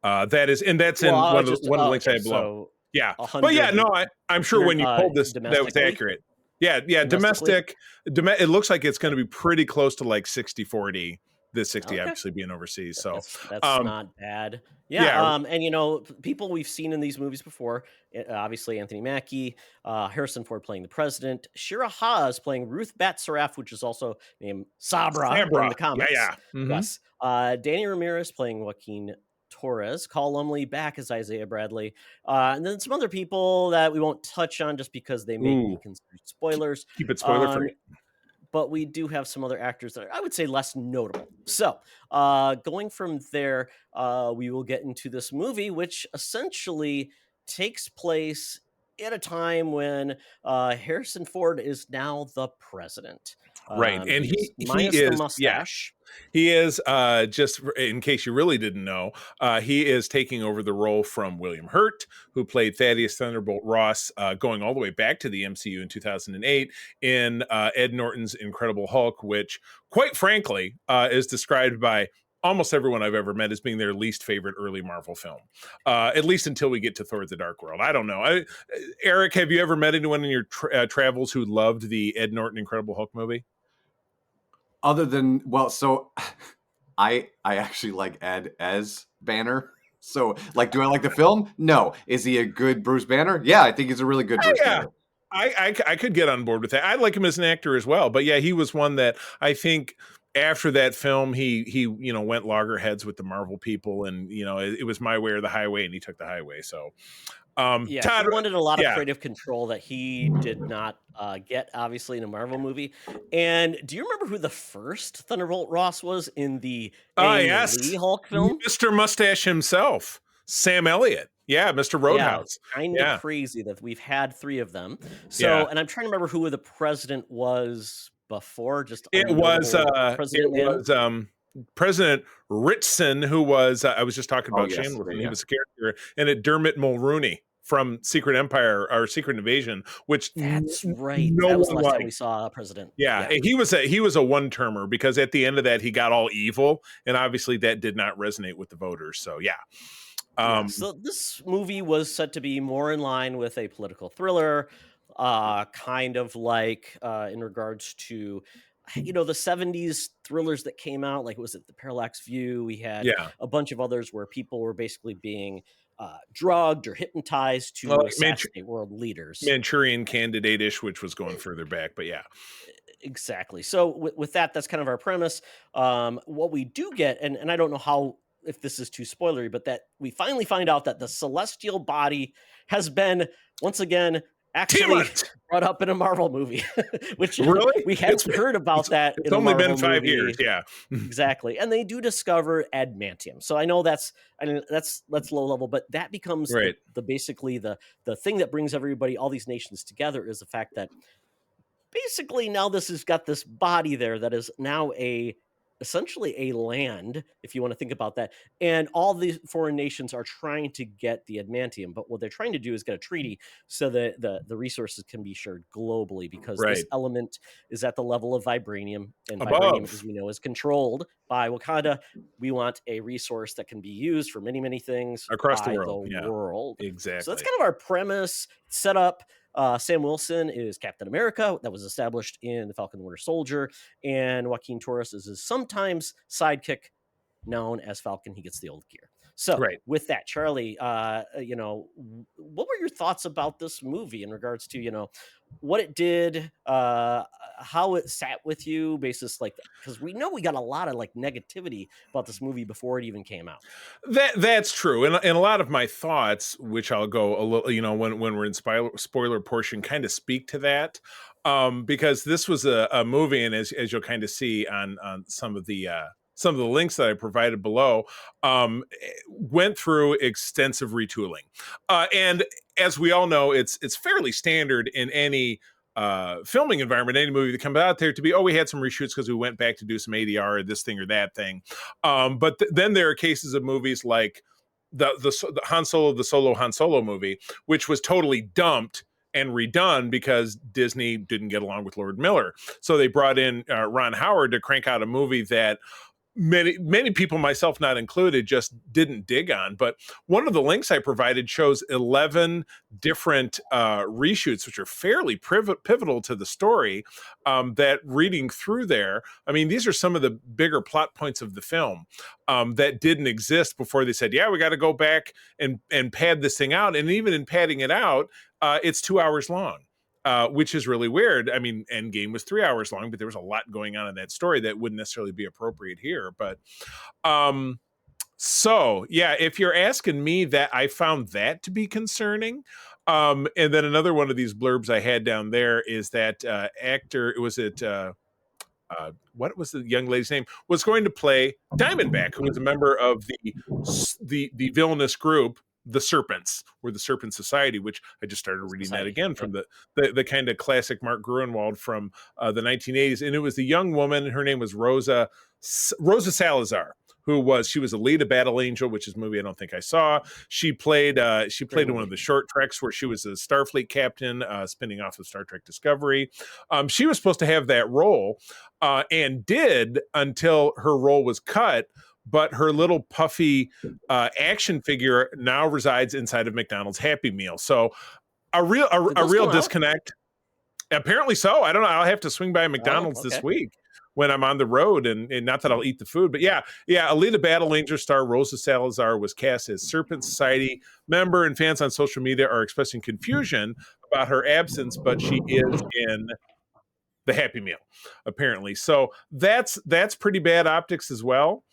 That's in one of the links I have below. Yeah, but yeah, no, I'm sure when you pulled this, that was accurate. Yeah, domestic. It looks like it's going to be pretty close to like 60-40. This 60 obviously being overseas, so that's not bad. Yeah, and people we've seen in these movies before. Obviously, Anthony Mackie, Harrison Ford playing the president, Shira Haas playing Ruth Bat-Saraf, which is also named Sabra in the comics. Yeah. Mm-hmm. Yes. Danny Ramirez playing Joaquin Torres, Call Lumley back as Isaiah Bradley, and then some other people that we won't touch on just because they may be considered spoilers. Keep it spoiler free. But we do have some other actors that are, I would say, less notable. So going from there, we will get into this movie, which essentially takes place at a time when Harrison Ford is now the president. Right, and he minus is the mustache. Yeah. He is, just in case you really didn't know, he is taking over the role from William Hurt, who played Thaddeus Thunderbolt Ross, going all the way back to the MCU in 2008 in Ed Norton's Incredible Hulk, which, quite frankly, is described by almost everyone I've ever met as being their least favorite early Marvel film, at least until we get to Thor: The Dark World. I don't know. Eric, have you ever met anyone in your travels who loved the Ed Norton Incredible Hulk movie? Other than, so I actually like Ed as Banner. So, do I like the film? No. Is he a good Bruce Banner? Yeah, I think he's a really good Bruce Banner. I could get on board with that. I like him as an actor as well. But yeah, he was one that I think after that film, he went loggerheads with the Marvel people, and it was my way or the highway, and he took the highway. So Todd, he wanted a lot of creative control that he did not get, obviously, in a Marvel movie. And do you remember who the first Thunderbolt Ross was in the Lee Hulk film? Mr. Mustache himself, Sam Elliott. Yeah, Mr. Roadhouse. Yeah, kind of crazy that we've had 3 of them. So, and I'm trying to remember who the president was before. President Ritson, who was I was just talking about Shane. He was a character, and it Dermot Mulrooney from Secret Empire or Secret Invasion, which that's right. That was the last time we saw a president. Yeah, he was a one-termer because at the end of that he got all evil, and obviously that did not resonate with the voters. So so this movie was set to be more in line with a political thriller, kind of like in regards to the 70s thrillers that came out, like was it The Parallax View? We had a bunch of others where people were basically being drugged or hypnotized to assassinate world leaders. Manchurian Candidate-ish, which was going further back, but yeah. Exactly. So with that's kind of our premise. What we do get, and I don't know if this is too spoilery, but that we finally find out that the celestial body has been once again actually brought up in a Marvel movie, which really we hadn't heard about that. It's only been 5 years. Yeah, exactly. And they do discover adamantium. So I know that's low level, but that becomes the thing that brings all these nations together is the fact that basically now this has got this body there that is now essentially a land, if you want to think about that. And all these foreign nations are trying to get the adamantium, but what they're trying to do is get a treaty so that the resources can be shared globally, because this element is at the level of vibranium, and vibranium, as we know, is controlled by Wakanda. We want a resource that can be used for many, many things across the world. Exactly. So that's kind of our premise set up. Sam Wilson is Captain America. That was established in The Falcon and Winter Soldier. And Joaquin Torres is his sometimes sidekick known as Falcon. He gets the old gear. So with that, Charlie, what were your thoughts about this movie in regards to, what it did, how it sat with you, basis like that? Because we know we got a lot of negativity about this movie before it even came out. That's true, and a lot of my thoughts, which I'll go a little, when we're in spoiler portion, kind of speak to that. because this was a movie, and as you'll kind of see on some of the links that I provided below, went through extensive retooling, and as we all know, it's fairly standard in any filming environment, any movie that comes out there, to be, we had some reshoots because we went back to do some ADR or this thing or that thing. But then there are cases of movies like the Han Solo movie, which was totally dumped and redone because Disney didn't get along with Lord Miller. So they brought in Ron Howard to crank out a movie that many people, myself not included, just didn't dig on. But one of the links I provided shows 11 different reshoots, which are fairly pivotal to the story, that reading through there, I mean, these are some of the bigger plot points of the film that didn't exist before they said, we got to go back and pad this thing out. And even in padding it out, it's 2 hours long. Which is really weird. I mean, Endgame was 3 hours long, but there was a lot going on in that story that wouldn't necessarily be appropriate here. But so yeah, if you're asking me, that I found that to be concerning. And then another one of these blurbs I had down there is that actor, what was the young lady's name, was going to play Diamondback, who was a member of the villainous group, the Serpents, or the Serpent Society, which I just started reading that again from the kind of classic Mark Gruenwald from the 1980s. And it was the young woman, her name was Rosa Salazar, who was a lead of Battle Angel, which is a movie I don't think I saw. She played in one of the short treks where she was a Starfleet captain, spinning off of Star Trek Discovery. She was supposed to have that role, and did, until her role was cut. But her little puffy action figure now resides inside of McDonald's Happy Meal. So a real disconnect. Apparently so. I don't know. I'll have to swing by McDonald's this week when I'm on the road, and not that I'll eat the food, but yeah. Alita Battle Angel star Rosa Salazar was cast as Serpent Society member, and fans on social media are expressing confusion about her absence, but she is in the Happy Meal, apparently. So that's pretty bad optics as well.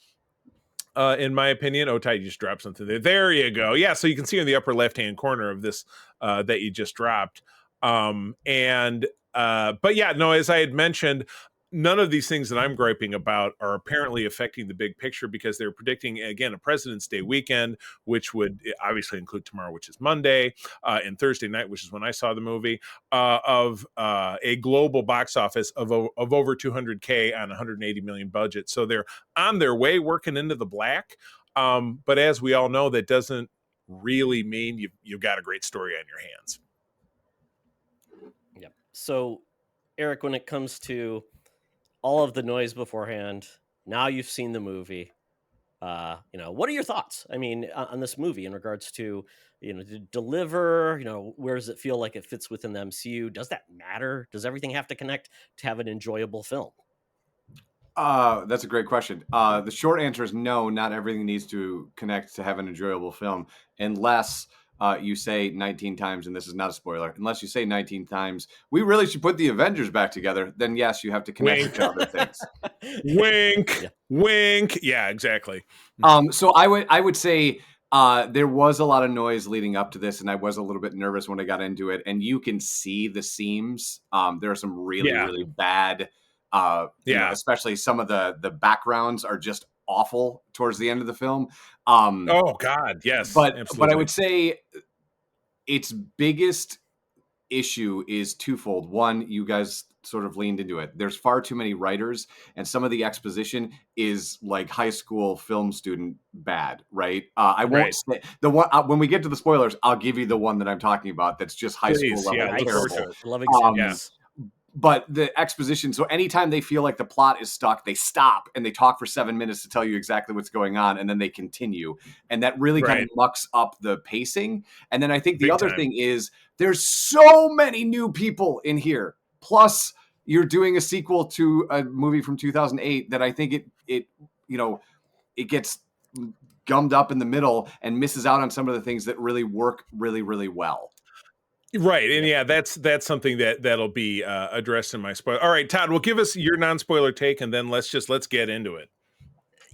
In my opinion. Ty, you just dropped something there. There you go. Yeah, so you can see in the upper left-hand corner of this that you just dropped. But yeah, no, as I had mentioned, none of these things that I'm griping about are apparently affecting the big picture, because they're predicting, again, a President's Day weekend, which would obviously include tomorrow, which is Monday, and Thursday night, which is when I saw the movie, of a global box office of over 200K on 180 million budget. So they're on their way, working into the black. But as we all know, that doesn't really mean you've got a great story on your hands. Yep. So, Eric, when it comes to all of the noise beforehand, now you've seen the movie, what are your thoughts? I mean, on this movie in regards to, to deliver, where does it feel like it fits within the MCU? Does that matter? Does everything have to connect to have an enjoyable film? That's a great question. The short answer is no, not everything needs to connect to have an enjoyable film, unless you say 19 times, and this is not a spoiler, unless you say 19 times, we really should put the Avengers back together, then yes, you have to connect it to other things. Wink, yeah. Wink. Yeah, exactly. So I would say there was a lot of noise leading up to this, and I was a little bit nervous when I got into it, and you can see the seams. There are some really bad, especially some of the backgrounds are just awful towards the end of the film. Oh God, yes. But absolutely. I would say its biggest issue is twofold. One, you guys sort of leaned into it. There's far too many writers, and some of the exposition is like high school film student bad, right? I won't say the one when we get to the spoilers. I'll give you the one that I'm talking about. That's just high school level terrible. Love examples. But the exposition, so anytime they feel like the plot is stuck, they stop and they talk for 7 minutes to tell you exactly what's going on, and then they continue. And that really kind of mucks up the pacing. And then I think the other thing is there's so many new people in here. Plus, you're doing a sequel to a movie from 2008 that I think it gets gummed up in the middle and misses out on some of the things that really work really, really well. Right. And yeah, that's something that'll be addressed in my spoiler. All right, Todd, well, give us your non-spoiler take, and then let's get into it.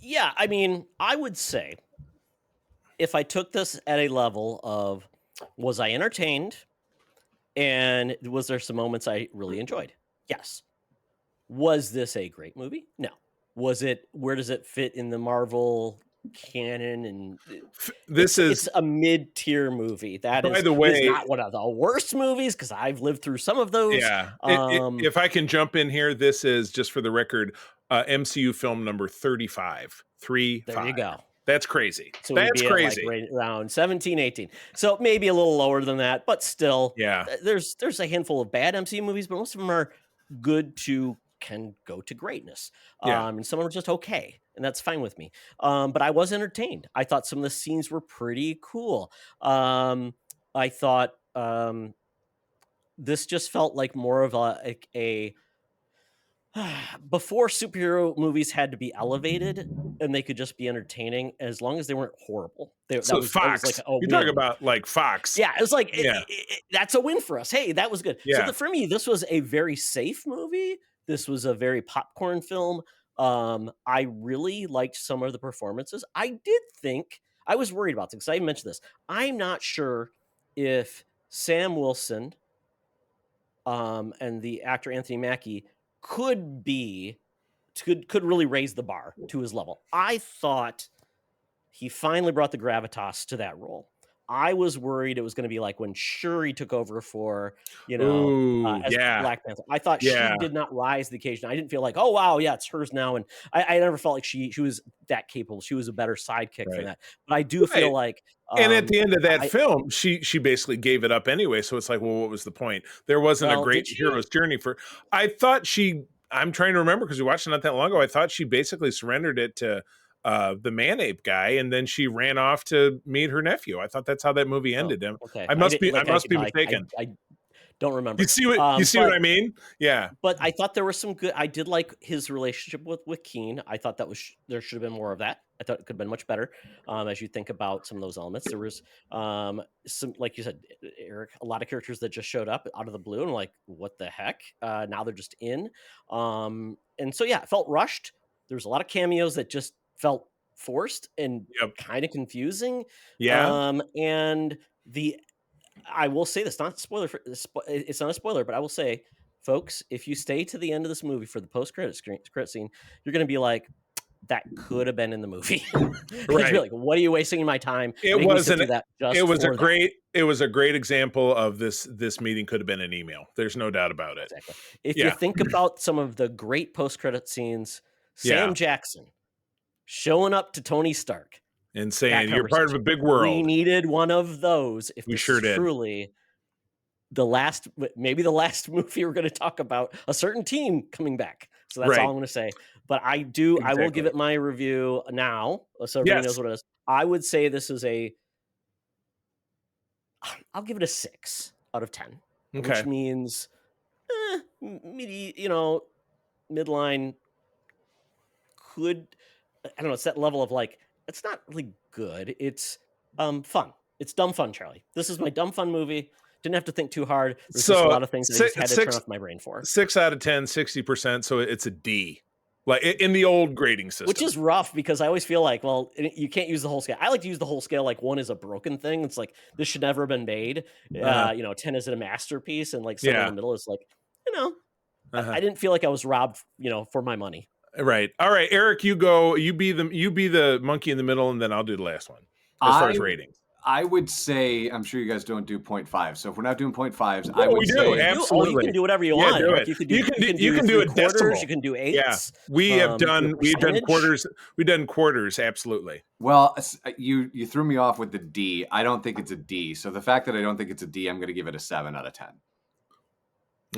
Yeah, I mean, I would say if I took this at a level of, was I entertained? And was there some moments I really enjoyed? Yes. Was this a great movie? No. Was it? Where does it fit in the Marvel canon? And This it's is, a mid-tier movie. That by is, the it is way, not one of the worst movies because I've lived through some of those. yeah. If I can jump in here, this is, just for the record, MCU film number 35. There you go. That's crazy. So we'd That's be crazy. at like right around 17, 18. So maybe a little lower than that, but still, Yeah. there's a handful of bad MCU movies, but most of them are good to can go to greatness. Yeah. And some are just okay, and that's fine with me. But I was entertained. I thought some of the scenes were pretty cool. I thought this just felt like more of a before superhero movies had to be elevated and they could just be entertaining as long as they weren't horrible. So that Fox, was like a you're talking win. about like Fox. Yeah, it was like Yeah. that's a win for us. Hey, that was good. Yeah. So for me, this was a very safe movie. This was a very popcorn film. I really liked some of the performances. I did think I was worried about this because I mentioned this. I'm not sure if Sam Wilson and the actor Anthony Mackie could really raise the bar to his level. I thought he finally brought the gravitas to that role. I was worried it was going to be like when Shuri took over for, as Black Panther. I thought she did not rise to the occasion. I didn't feel like, oh wow, yeah, it's hers now. And I never felt like she was that capable. She was a better sidekick for that. But I do feel like, and at the end of that film, she basically gave it up anyway. So it's like, well, what was the point? There wasn't a great hero's journey for. I thought I'm trying to remember because we watched it not that long ago. I thought she basically surrendered it to the man-ape guy, and then she ran off to meet her nephew. I thought that's how that movie ended. Okay. I must be mistaken. I don't remember. You see what I mean? Yeah. But I thought there was some good. I did like his relationship with Keen. I thought there should have been more of that. I thought it could have been much better. As you think about some of those elements, there was some, like you said, Eric, a lot of characters that just showed up out of the blue, and like, what the heck? Now they're just in. And so yeah, it felt rushed. There was a lot of cameos that just felt forced and kind of confusing. Yeah. And I will say this, not spoiler it's not a spoiler, but I will say, folks, if you stay to the end of this movie for the post-credit scene, you're going to be like, that could have been in the movie. Right. Like, what are you wasting my time? It was a great example of this meeting could have been an email. There's no doubt about it. Exactly. If you think about some of the great post-credit scenes, Sam Jackson showing up to Tony Stark and saying, you're part of a big world. We needed one of those. If we this sure is did. Truly maybe the last movie we're going to talk about a certain team coming back. So that's all I'm going to say. But I will give it my review now, so everybody knows what it is. I would say this is I'll give it a 6 out of 10, which means, midline could, I don't know, it's that level of like, it's not really good. It's fun. It's dumb fun, Charlie. This is my dumb fun movie. Didn't have to think too hard. There's just a lot of things that I just had to turn off my brain for. 6 out of 10, 60%. So it's a D, like in the old grading system. Which is rough because I always feel like, well, you can't use the whole scale. I like to use the whole scale like 1 is a broken thing. It's like, this should never have been made. 10 is a masterpiece. And like somewhere in the middle is like, I didn't feel like I was robbed, for my money. Right. All right, Eric, you go. You be the monkey in the middle, and then I'll do the last one as far as ratings. I would say, I'm sure you guys don't do 0.5. So if we're not doing 0.5s, I would say absolutely. You can do whatever you want. Do it. You can do a decimal. You can do 8s. Yeah, we've done quarters. We've done quarters. Absolutely. Well, you threw me off with the D. I don't think it's a D. So the fact that I don't think it's a D, I'm going to give it a 7 out of 10.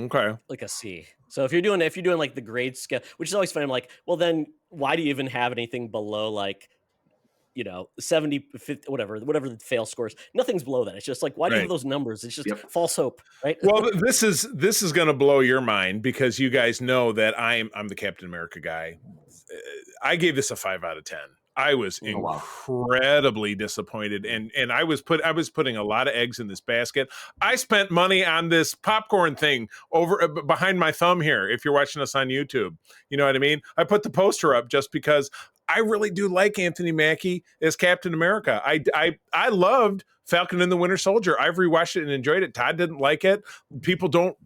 Okay. Like a C. So if you're doing like the grade scale, which is always fun, I'm like, well, then why do you even have anything below like, 70, 50, whatever the fail scores? Nothing's below that. It's just like, why do you have those numbers? It's just false hope, right? Well, this is going to blow your mind because you guys know that I'm the Captain America guy. I gave this a 5 out of 10. I was incredibly disappointed, and I was putting a lot of eggs in this basket. I spent money on this popcorn thing over behind my thumb here. If you're watching us on YouTube, you know what I mean. I put the poster up just because I really do like Anthony Mackie as Captain America. I loved Falcon and the Winter Soldier. I've rewatched it and enjoyed it. Todd didn't like it. People don't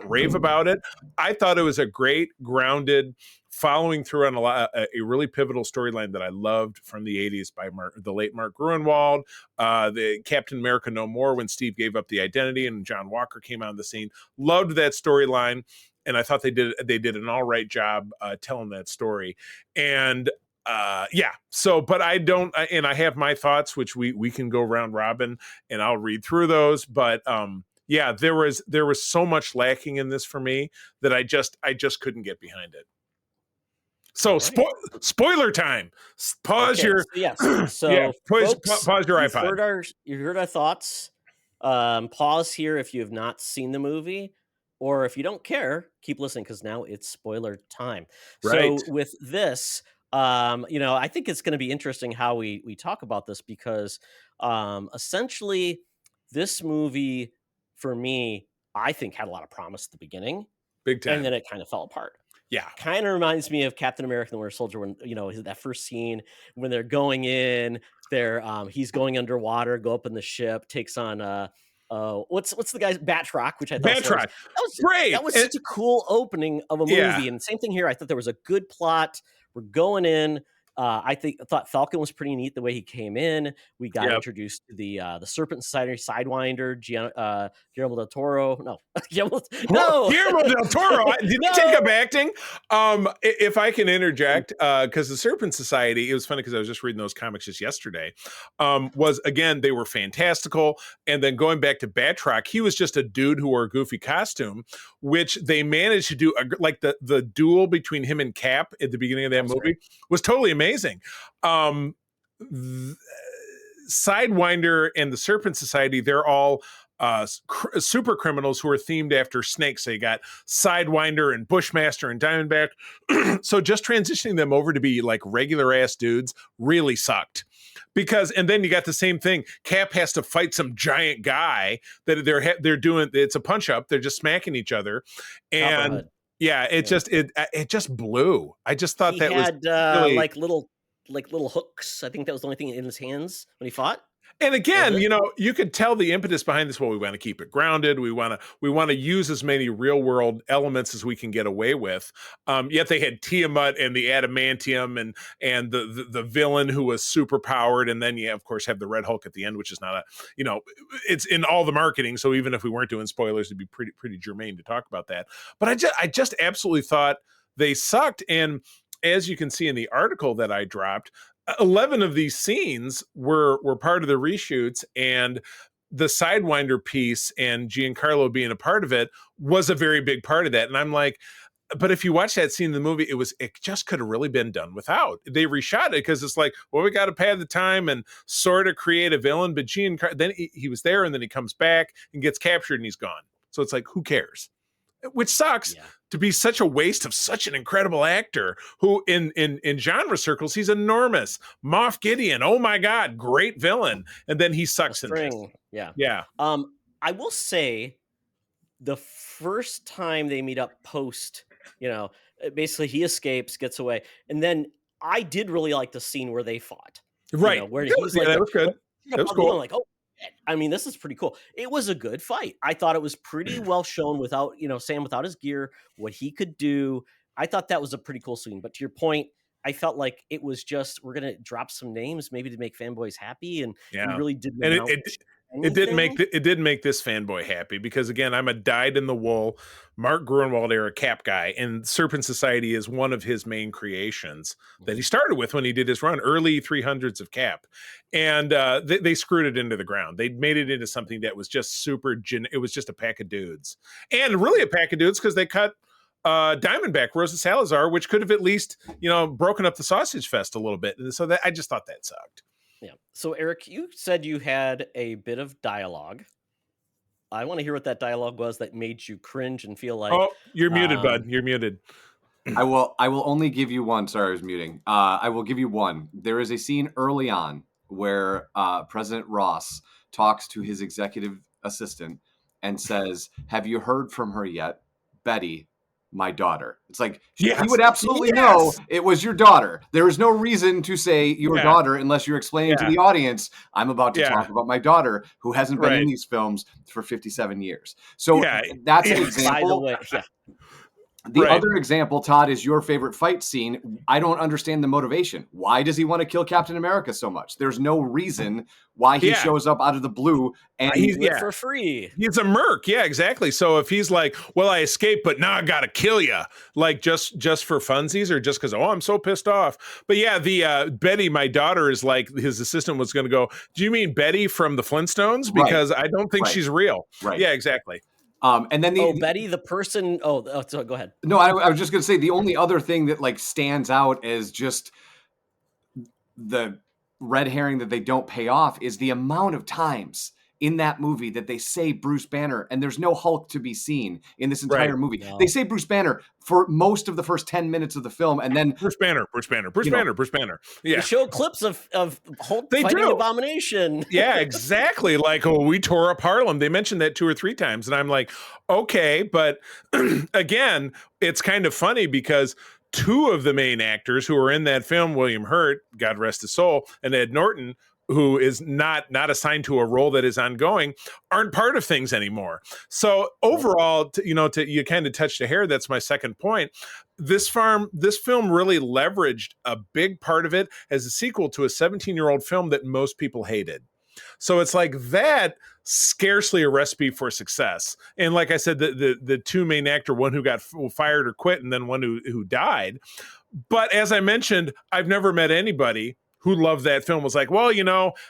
rave about it. I thought it was a great, grounded, following through on a really pivotal storyline that I loved from the 80s by the late Mark Gruenwald, the Captain America No More, when Steve gave up the identity and John Walker came on the scene. Loved that storyline, and I thought they did an all right job telling that story. And so, but I don't, and I have my thoughts, which we can go round robin and I'll read through those. But there was so much lacking in this for me that I just couldn't get behind it. So right. Spoiler time. Pause your folks, pause your iPod. You heard our thoughts. Pause here if you have not seen the movie, or if you don't care, keep listening because now it's spoiler time. Right. So with this, I think it's going to be interesting how we talk about this because essentially this movie for me, I think had a lot of promise at the beginning, big time, and then it kind of fell apart. Yeah, kind of reminds me of Captain America: The Winter Soldier when that first scene when they're going in, he's going underwater, go up in the ship, takes on what's the guy's Batroc, which I thought was great. That was such a cool opening of a movie, and same thing here. I thought there was a good plot. We're going in. I thought Falcon was pretty neat the way he came in. We got introduced to the Serpent Society Sidewinder, Guillermo del Toro. No, Guillermo del Toro. Did he take up acting? If I can interject, because the Serpent Society, it was funny because I was just reading those comics just yesterday. Was again, they were fantastical, and then going back to Batroc, he was just a dude who wore a goofy costume, which they managed to do. Like the duel between him and Cap at the beginning of that movie was totally amazing. Sidewinder and the Serpent Society, they're all super criminals who are themed after snakes. They got Sidewinder and Bushmaster and Diamondback. So just transitioning them over to be like regular ass dudes really sucked. And then you got the same thing. Cap has to fight some giant guy that they're doing. It's a punch up. They're just smacking each other. And it just blew. I just thought he had really... like little hooks. I think that was the only thing in his hands when he fought. And again, you could tell the impetus behind this. Well, we want to keep it grounded. We want to use as many real world elements as we can get away with. Yet they had Tiamat and the adamantium and the villain who was super powered. And then you of course have the Red Hulk at the end, which is not it's in all the marketing. So even if we weren't doing spoilers, it'd be pretty germane to talk about that. But I just absolutely thought they sucked. And as you can see in the article that I dropped, 11 of these scenes were part of the reshoots, and the Sidewinder piece and Giancarlo being a part of it was a very big part of that. And I'm like, but if you watch that scene in the movie, it just could have really been done without. They reshot it because it's like, well, we got to pad the time and sort of create a villain. But Giancarlo, then he was there, and then he comes back and gets captured, and he's gone. So it's like, who cares? Which sucks to be such a waste of such an incredible actor who in genre circles, he's enormous. Moff Gideon, oh my God, great villain. And then he sucks in this. Yeah. I will say the first time they meet up post, basically he escapes, gets away. And then I did really like the scene where they fought. Right. Where he's like, that was good. That was cool. Like, I mean, this is pretty cool. It was a good fight. I thought it was pretty well shown without, Sam without his gear, what he could do. I thought that was a pretty cool scene. But to your point, I felt like it was just, we're going to drop some names maybe to make fanboys happy. And we really didn't. And it didn't make this fanboy happy because, again, I'm a dyed in the wool Mark Gruenwald era Cap guy, and Serpent Society is one of his main creations that he started with when he did his run, early 300s of Cap. And they screwed it into the ground. They made it into something that was just it was just a pack of dudes. And really a pack of dudes because they cut Diamondback, Rosa Salazar, which could have at least, broken up the sausage fest a little bit. And so I just thought that sucked. Yeah. So Eric, you said you had a bit of dialogue. I want to hear what that dialogue was that made you cringe and feel like. Oh, you're muted, bud. You're muted. I will only give you one. Sorry, I was muting. I will give you one. There is a scene early on where President Ross talks to his executive assistant and says, "Have you heard from her yet? Betty, my daughter. It's like, Yes. you would absolutely know it was your daughter. There is no reason to say your daughter unless you're explaining to the audience, I'm about to talk about my daughter who hasn't been in these films for 57 years. So that's an example. By the way, The other example, Todd, is your favorite fight scene. I don't understand the motivation. Why does he want to kill Captain America so much? There's no reason why he shows up out of the blue and he's for free. He's a merc. Yeah, exactly. So if he's like, well, I escaped, but now I got to kill you, like just for funsies or just because, I'm so pissed off. But yeah, the Betty, my daughter, is like, his assistant was going to go, do you mean Betty from the Flintstones? Because I don't think she's real. Right. Yeah, exactly. And then Betty, the person. So go ahead. No, I was just going to say the only other thing that like stands out as just the red herring that they don't pay off is the amount of times in that movie that they say Bruce Banner, and there's no Hulk to be seen in this entire movie. No. They say Bruce Banner for most of the first 10 minutes of the film, and then Bruce Banner. Yeah, they show clips of Hulk fighting Abomination. Yeah, exactly. Like, we tore up Harlem. They mentioned that 2 or 3 times, and I'm like, okay, but again, it's kind of funny because 2 of the main actors who are in that film, William Hurt, God rest his soul, and Ed Norton, who is not assigned to a role that is ongoing, aren't part of things anymore. So overall, you kind of touched a hair. That's my second point. This film really leveraged a big part of it as a sequel to a 17-year-old film that most people hated. So it's like that scarcely a recipe for success. And like I said, the 2 main actor, one who got fired or quit, and then one who died. But as I mentioned, I've never met anybody who loved that film, was like, well,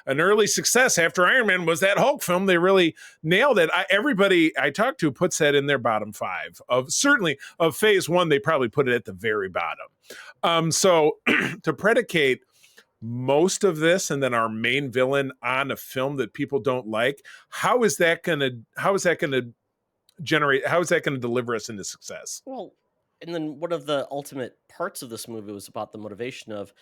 an early success after Iron Man was that Hulk film. They really nailed it. Everybody I talked to puts that in their bottom 5 of phase 1. They probably put it at the very bottom. So to predicate most of this and then our main villain on a film that people don't like, how is that going to deliver us into success? Well, and then one of the ultimate parts of this movie was about the motivation of,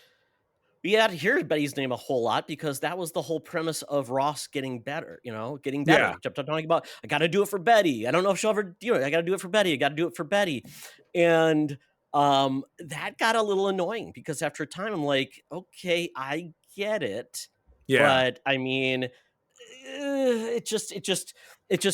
we had to hear Betty's name a whole lot because that was the whole premise of Ross getting better, getting better. Yeah. He kept on talking about, I got to do it for Betty. I don't know if she'll ever do it. I got to do it for Betty. I got to do it for Betty. And that got a little annoying because after a time, I'm like, okay, I get it. Yeah. But I mean, it just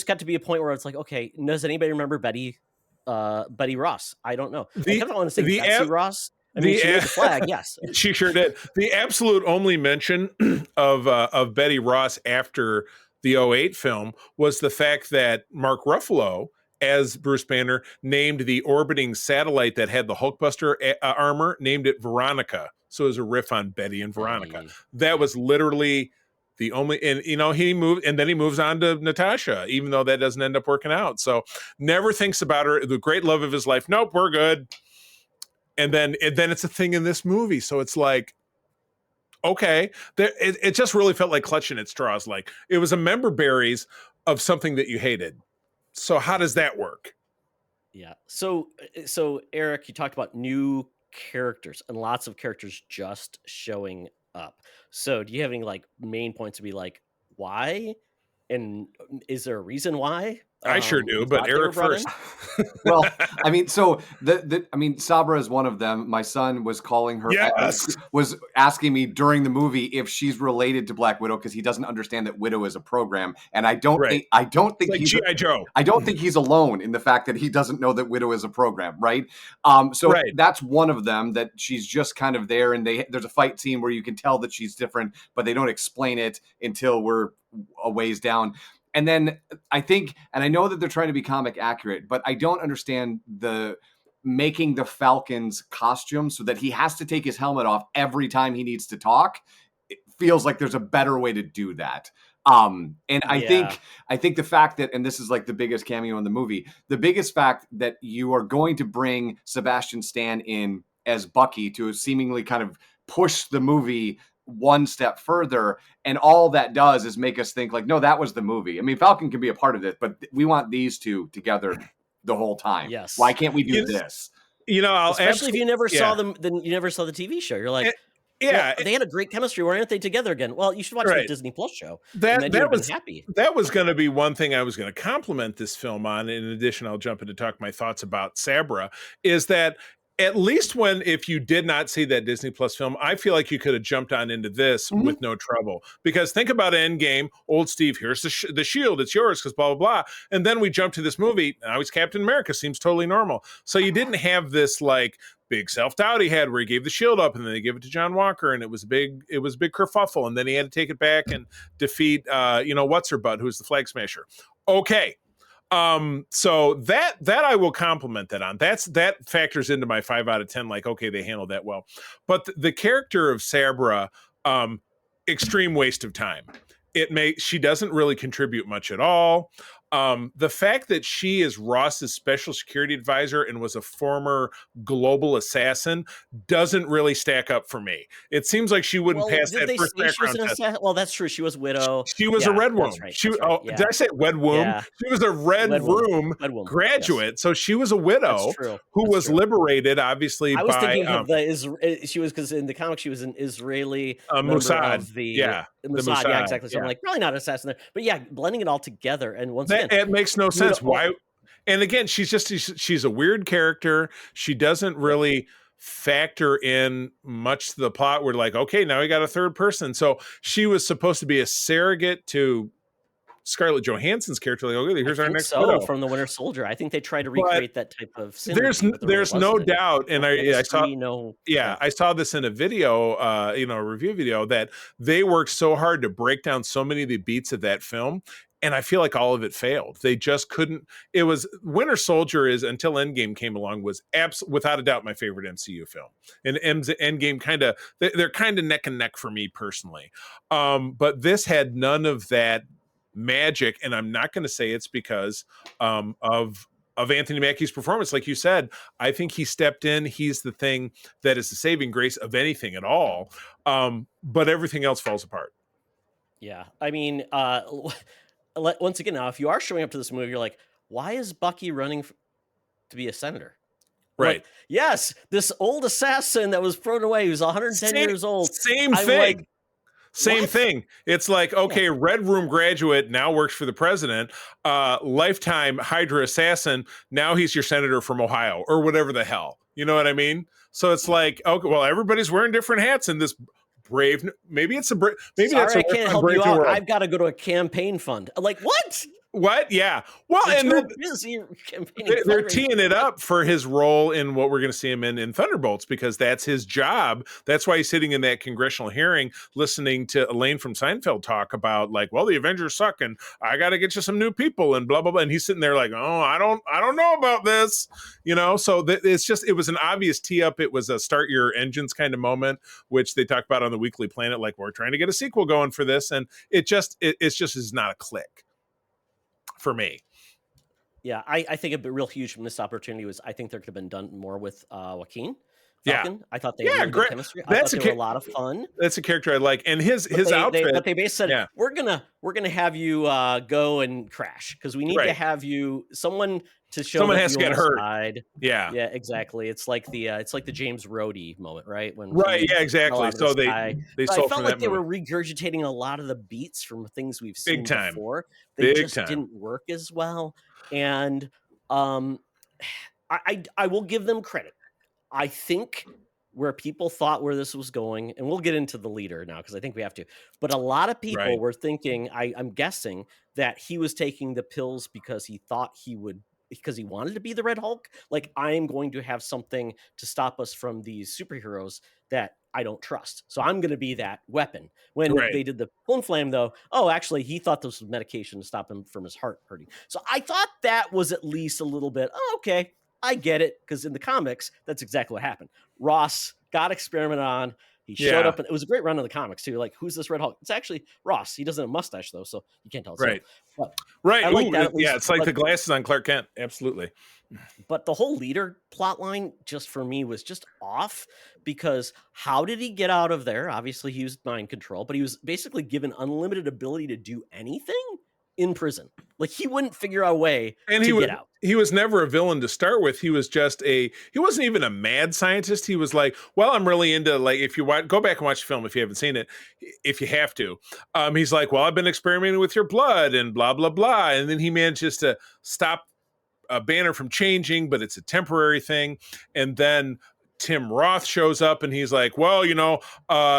got to be a point where it's like, okay, does anybody remember Betty Ross? I don't know. I kind of want to say Betsy Ross. I mean, she made the flag, yes. She sure did. The absolute only mention of Betty Ross after the 2008 film was the fact that Mark Ruffalo, as Bruce Banner, named the orbiting satellite that had the Hulkbuster armor, named it Veronica. So it was a riff on Betty and Veronica. That was literally the only, and he moved, and then he moves on to Natasha, even though that doesn't end up working out. So never thinks about her, the great love of his life. Nope, we're good. And then it's a thing in this movie. So it's like, okay, it just really felt like clutching at straws. Like it was a member berries of something that you hated. So how does that work? Yeah. So Eric, you talked about new characters and lots of characters just showing up. So do you have any like main points to be like, why? And is there a reason why? I sure do, but Eric first. Well, I mean, so Sabra is one of them. My son was calling her, was asking me during the movie if she's related to Black Widow because he doesn't understand that Widow is a program, and I don't think like he's G.I. Joe. I don't think he's alone in the fact that he doesn't know that Widow is a program, right? That's one of them, that she's just kind of there, and there's a fight scene where you can tell that she's different, but they don't explain it until we're a ways down. And then I think, and I know that they're trying to be comic accurate, but I don't understand the making the Falcon's costume so that he has to take his helmet off every time he needs to talk. It feels like there's a better way to do that. I think the fact that, and this is like the biggest cameo in the movie, the biggest fact that you are going to bring Sebastian Stan in as Bucky to seemingly kind of push the movie one step further, and all that does is make us think like, no, that was the movie. I mean, Falcon can be a part of it, but we want these two together the whole time. Yes. Why can't we do this? Especially if you never saw them, then you never saw the TV show. You're like, Yeah, Well, they had a great chemistry. Why aren't they together again? Well, you should watch the right. Disney Plus show, and then you would have been happy. That was going to be one thing I was going to compliment this film on. In addition, I'll jump in to talk my thoughts about Sabra. Is that at least if you did not see that Disney Plus film, I feel like you could have jumped on into this with no trouble. Because think about Endgame, old Steve, here's the shield, it's yours, because blah, blah, blah. And then we jump to this movie, now he's Captain America, seems totally normal. So you didn't have this like big self-doubt he had where he gave the shield up and then they gave it to John Walker and it was a big kerfuffle, and then he had to take it back and defeat what's her butt, who's the Flag Smasher. Okay. So that I will compliment that on. That factors into my 5 out of 10. Like, okay, they handled that well. But the character of Sabra, extreme waste of time. She doesn't really contribute much at all. The fact that she is Ross's special security advisor and was a former global assassin doesn't really stack up for me. It seems like she wouldn't pass that first background test. Well, that's true. She was widow. She was a Red Room. Right, Did I say Red Womb? Yeah. She was a Red Room graduate. Yes. So she was a widow who was liberated, obviously. I was thinking of she was, because in the comic she was an Israeli Mossad. Of the Mossad. Yeah, exactly. So I'm like, probably not an assassin there, but yeah, blending it all together. And once again, it makes no sense. Why? And again, she's a weird character. She doesn't really factor in much to the plot. We're like, okay, now we got a third person. So she was supposed to be a surrogate to Scarlett Johansson's character. Like, okay, here's our next widow from the Winter Soldier. I think they try to recreate that type of synergy. There's no doubt, and I saw this in a video, a review video, that they worked so hard to break down so many of the beats of that film. And I feel like all of it failed. They just couldn't. It was Winter Soldier until Endgame came along, was without a doubt my favorite MCU film. And Endgame they're kind of neck and neck for me personally. But this had none of that magic, and I'm not going to say it's because of Anthony Mackie's performance. Like you said, I think he stepped in. He's the thing that is the saving grace of anything at all. But everything else falls apart. Yeah, I mean. Once again, now, if you are showing up to this movie, you're like, why is Bucky running to be a senator? Right. Like, yes, this old assassin that was thrown away, who's 110 years old. Same thing. Same thing. It's like, okay, Red Room graduate now works for the president. Lifetime Hydra assassin. Now he's your senator from Ohio or whatever the hell. You know what I mean? So it's like, okay, well, everybody's wearing different hats in this brave. Maybe it's a brave. Maybe that's I can't help you out. I've got to go to a campaign fund. Like, what? What? Yeah. Well, and they're teeing it up for his role in what we're going to see him in Thunderbolts, because that's his job. That's why he's sitting in that congressional hearing, listening to Elaine from Seinfeld talk about, like, well, the Avengers suck, and I got to get you some new people, and blah blah blah. And he's sitting there like, oh, I don't know about this, So it was an obvious tee up. It was a start your engines kind of moment, which they talked about on the Weekly Planet. Like, we're trying to get a sequel going for this, and it's just is not a click for me. Yeah, I think a real huge missed opportunity was, I think there could have been done more with Joaquin Falcon. Yeah. I thought they had really good chemistry. I thought they were a lot of fun. That's a character I like. And his outfit. But they basically said, we're gonna have you go and crash, because we need to have you someone to show someone has to get hurt. Side. Yeah, exactly. It's like the James Rhodey moment, right? Exactly. So they I felt like they were regurgitating a lot of the beats from things we've seen before. They just didn't work as well. And I will give them credit. I think where people thought where this was going, and we'll get into the leader now because I think we have to, but a lot of people were thinking, I'm guessing, that he was taking the pills because he thought because he wanted to be the Red Hulk. Like, I am going to have something to stop us from these superheroes that I don't trust. So I'm going to be that weapon. When they did the Clone Flame, though, actually, he thought this was medication to stop him from his heart hurting. So I thought that was at least a little bit, okay, I get it. Because in the comics, that's exactly what happened. Ross got experimented on. He showed up, and it was a great run in the comics too. Like, who's this Red Hulk? It's actually Ross. He doesn't have a mustache though, so you can't tell. It's him. But I like that. Yeah, it's like the glasses on Clark Kent. Absolutely. But the whole leader plot line, just for me, was just off, because how did he get out of there? Obviously, he used mind control, but he was basically given unlimited ability to do anything in prison. Like, he wouldn't figure out a way to get out. he was never a villain to start with. He wasn't even a mad scientist. He was like, well, I'm really into, like, if you go back and watch the film if you haven't seen it, if you have to. He's like, well, I've been experimenting with your blood and blah blah blah, and then he manages to stop Banner from changing, but it's a temporary thing. And then Tim Roth shows up and he's like, well,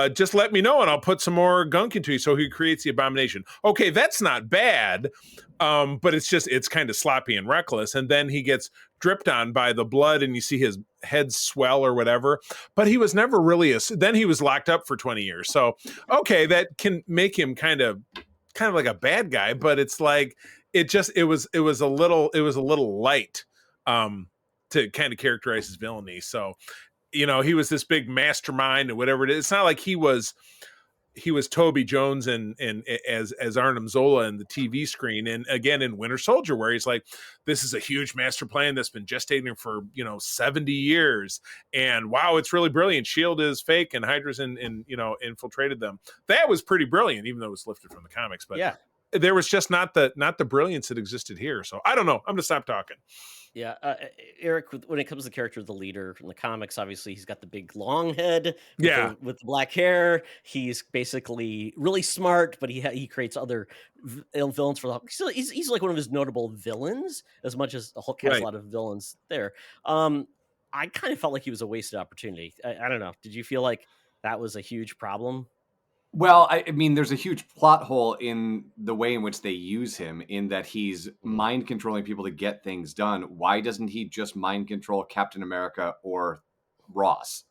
just let me know and I'll put some more gunk into you. So he creates the Abomination. Okay, that's not bad, but it's kind of sloppy and reckless. And then he gets dripped on by the blood and you see his head swell or whatever. But he was never really then he was locked up for 20 years. So, okay, that can make him kind of like a bad guy, but it's like, it was a little light to kind of characterize his villainy. So, he was this big mastermind and whatever it is. It's not like he was Toby Jones and as Arnim Zola in the TV screen. And again, in Winter Soldier, where he's like, this is a huge master plan that's been gestating for, 70 years. And wow, it's really brilliant. SHIELD is fake and Hydra's infiltrated them. That was pretty brilliant, even though it was lifted from the comics. But yeah, there was just not the brilliance that existed here. So I don't know. I'm gonna stop talking. Yeah, Eric, when it comes to the character of the leader in the comics, obviously he's got the big long head with the black hair. He's basically really smart, but he creates other villains for the Hulk. He's like one of his notable villains, as much as the Hulk has a lot of villains there. I kind of felt like he was a wasted opportunity. I don't know. Did you feel like that was a huge problem? Well, I mean, there's a huge plot hole in the way in which they use him, in that he's mind controlling people to get things done. Why doesn't he just mind control Captain America or Ross?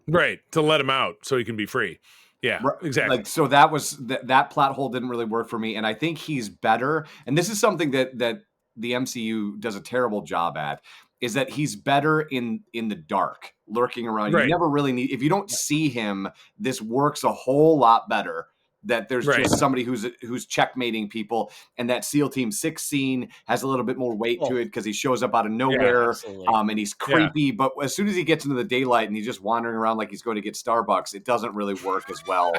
Right, to let him out so he can be free. Yeah, exactly. Like, so that was that plot hole didn't really work for me, and I think he's better. And this is something that the MCU does a terrible job at, is that he's better in the dark, lurking around. Right. You never really need, if you don't see him, this works a whole lot better. That there's just somebody who's checkmating people, and that SEAL Team 6 scene has a little bit more weight to it because he shows up out of nowhere, and he's creepy. But as soon as he gets into the daylight and he's just wandering around like he's going to get Starbucks, it doesn't really work as well.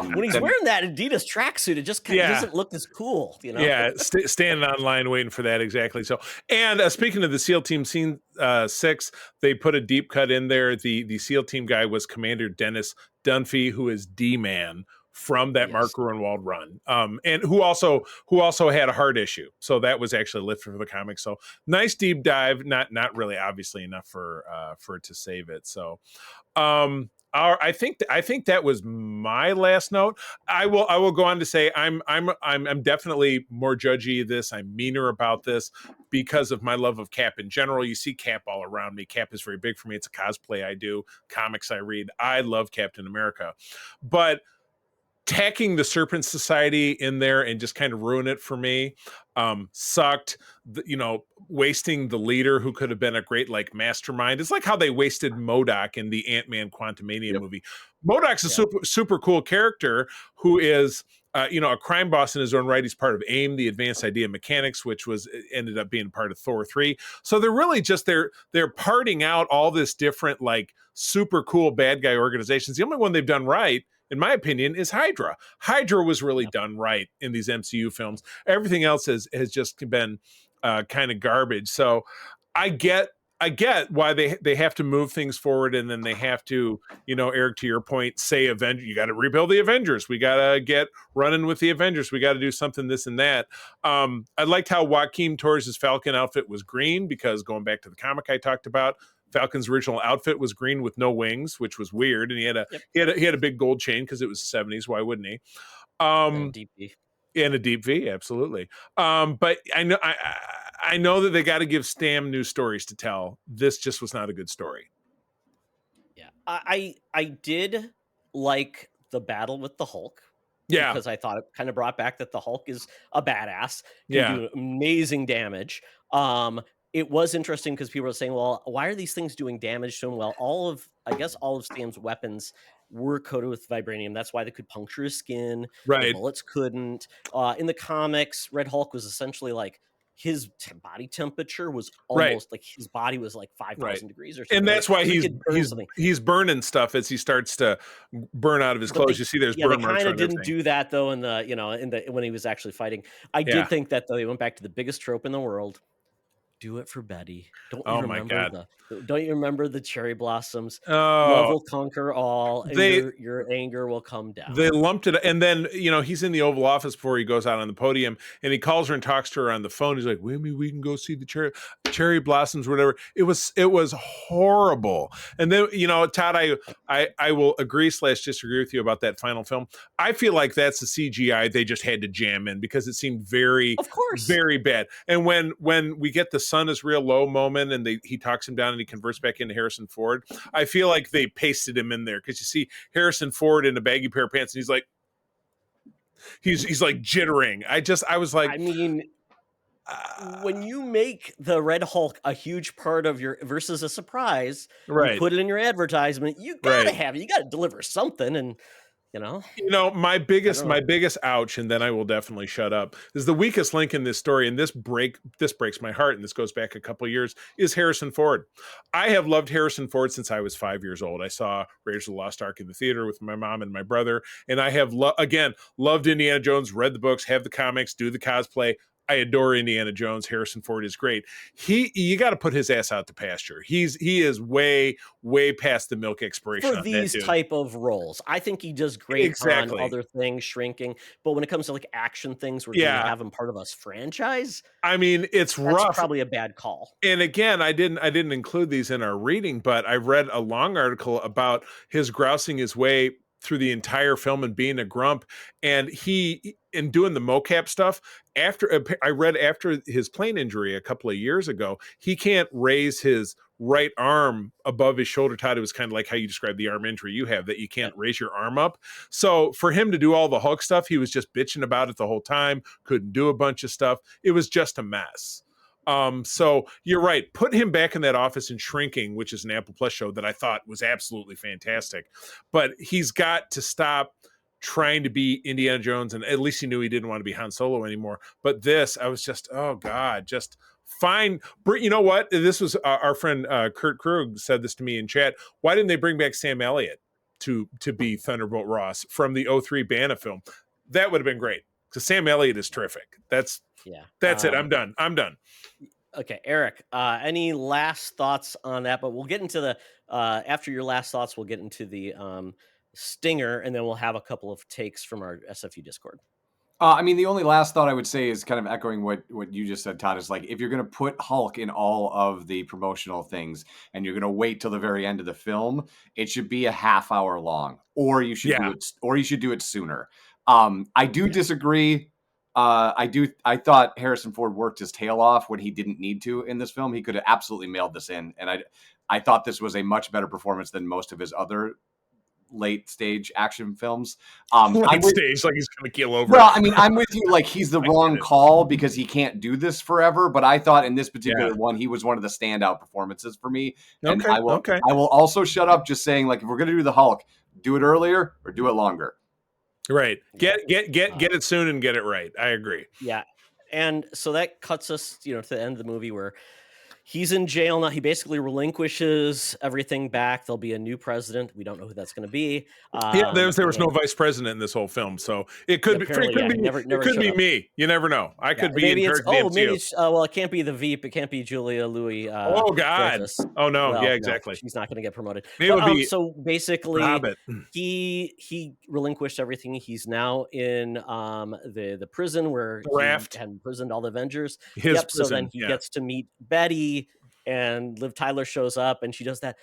When he's wearing that Adidas tracksuit, it just kind of doesn't look as cool, Yeah, standing online waiting for that, exactly. So, and speaking of the SEAL Team scene 6, they put a deep cut in there. The SEAL Team guy was Commander Dennis Dunphy, who is D-Man from that Mark Gruenwald run, and who also had a heart issue. So that was actually lifted from the comics. So nice deep dive, not really obviously enough for it to save it. So I think that was my last note. I will go on to say I'm definitely more judgy of this. I'm meaner about this because of my love of Cap in general. You see Cap all around me. Cap is very big for me. It's a cosplay I do, comics I read. I love Captain America, but tacking the Serpent Society in there and just kind of ruin it for me sucked. Wasting the leader who could have been a great mastermind. It's like how they wasted MODOK in the Ant-Man Quantumania movie. MODOK's a super cool character who is a crime boss in his own right. He's part of AIM, the Advanced Idea Mechanics, which ended up being part of Thor 3. So they're really just they're parting out all this different super cool bad guy organizations. The only one they've done right, in my opinion, is Hydra. Hydra was really done right in these MCU films. Everything else has just been kind of garbage. So I get why they have to move things forward, and then they have to, Eric, to your point, say you got to rebuild the Avengers. We got to get running with the Avengers. We got to do something, this and that. I liked how Joaquin Torres' Falcon outfit was green, because going back to the comic I talked about, Falcon's original outfit was green with no wings, which was weird, and he had a big gold chain because it was the 70s. Why wouldn't he? And deep V. And a deep V, absolutely. But I know that they got to give Stam new stories to tell. This just was not a good story. Yeah, I did like the battle with the Hulk. Yeah, because I thought it kind of brought back that the Hulk is a badass, can do amazing damage. It was interesting because people were saying, well, why are these things doing damage to him? Well, all of Stam's weapons were coated with vibranium. That's why they could puncture his skin. Right. The bullets couldn't. In the comics, Red Hulk was essentially his body temperature was almost his body was 5,000 degrees or something. And that's why he's burning stuff as he starts to burn out of his clothes. You see there's burn marks. They kind of didn't do that though in the when he was actually fighting. I did think that though they went back to the biggest trope in the world. Do it for Betty. Oh my God. Don't you remember the cherry blossoms? Love Oh, will conquer all, and they your anger will come they down. lumped it, and then he's in the Oval Office before he goes out on the podium, and he calls her and talks to her on the phone. He's like, we can go see the cherry blossoms, or whatever. It was horrible. And then Todd, I will agree / disagree with you about that final film. I feel like that's the CGI they just had to jam in because it seemed very, Of course. very bad. And when we get the sun is real low moment, and he talks him down and he converts back into Harrison Ford, I feel like they pasted him in there because you see Harrison Ford in a baggy pair of pants, and he's like jittering. I was like, I mean, when you make the Red Hulk a huge part of your versus a surprise, right. you put it in your advertisement. You gotta deliver something, and my biggest ouch, and then I will definitely shut up, is the weakest link in this story, and this breaks my heart, and this goes back a couple of years, is Harrison Ford. I have loved Harrison Ford since I was 5 years old. I saw Raiders of the Lost Ark in the theater with my mom and my brother, and I have loved Indiana Jones, read the books, have the comics, do the cosplay. I adore Indiana Jones. Harrison Ford is great. You got to put his ass out to pasture. He is way past the milk expiration for these type of roles. I think he does great on other things, shrinking. But when it comes to like action things, where you have him part of a franchise, I mean, it's rough. That's probably a bad call. And again, I didn't include these in our reading, but I read a long article about his grousing his way through the entire film and being a grump, and he in doing the mocap stuff. I read after his plane injury a couple of years ago, he can't raise his right arm above his shoulder. Todd, it was kind of like how you described the arm injury you have, that you can't raise your arm up. So for him to do all the Hulk stuff, he was just bitching about it the whole time, couldn't do a bunch of stuff. It was just a mess. So you're right. Put him back in that office in Shrinking, which is an Apple Plus show that I thought was absolutely fantastic. But he's got to stop trying to be Indiana Jones, and at least he knew he didn't want to be Han Solo anymore. But this, I was just, oh God, just fine. You know what? This was our friend Kurt Krug said this to me in chat. Why didn't they bring back Sam Elliott to be Thunderbolt Ross from the 03 Banner film? That would have been great, because Sam Elliott is terrific. That's it. I'm done. Okay, Eric, any last thoughts on that? But we'll get into the after your last thoughts, we'll get into the stinger, and then we'll have a couple of takes from our SFU Discord. I mean, the only last thought I would say is kind of echoing what you just said, Todd, is like, if you're going to put Hulk in all of the promotional things and you're going to wait till the very end of the film, it should be a half hour long, or you should do it sooner. I do disagree. I thought Harrison Ford worked his tail off when he didn't need to in this film. He could have absolutely mailed this in. And I thought this was a much better performance than most of his other late stage action films. Late stage, like he's going to keel over. Well, I mean, I'm with you. Like, he's the wrong call because he can't do this forever. But I thought in this particular one, he was one of the standout performances for me. And I will also shut up just saying, like, if we're going to do the Hulk, do it earlier or do it longer. Right. Get it soon and get it right. I agree. Yeah. And so that cuts us, to the end of the movie where he's in jail now. He basically relinquishes everything back. There'll be a new president. We don't know who that's going to be. There was no vice president in this whole film, so it could be me. You never know. I could be in charge of the MCU. It can't be the Veep. It can't be Julia Louis. Oh God! Dreyfus. Oh no! Well, yeah, exactly. No, she's not going to get promoted. So basically, he relinquished everything. He's now in the prison where he had imprisoned all the Avengers. So then he gets to meet Betty. And Liv Tyler shows up, and she does that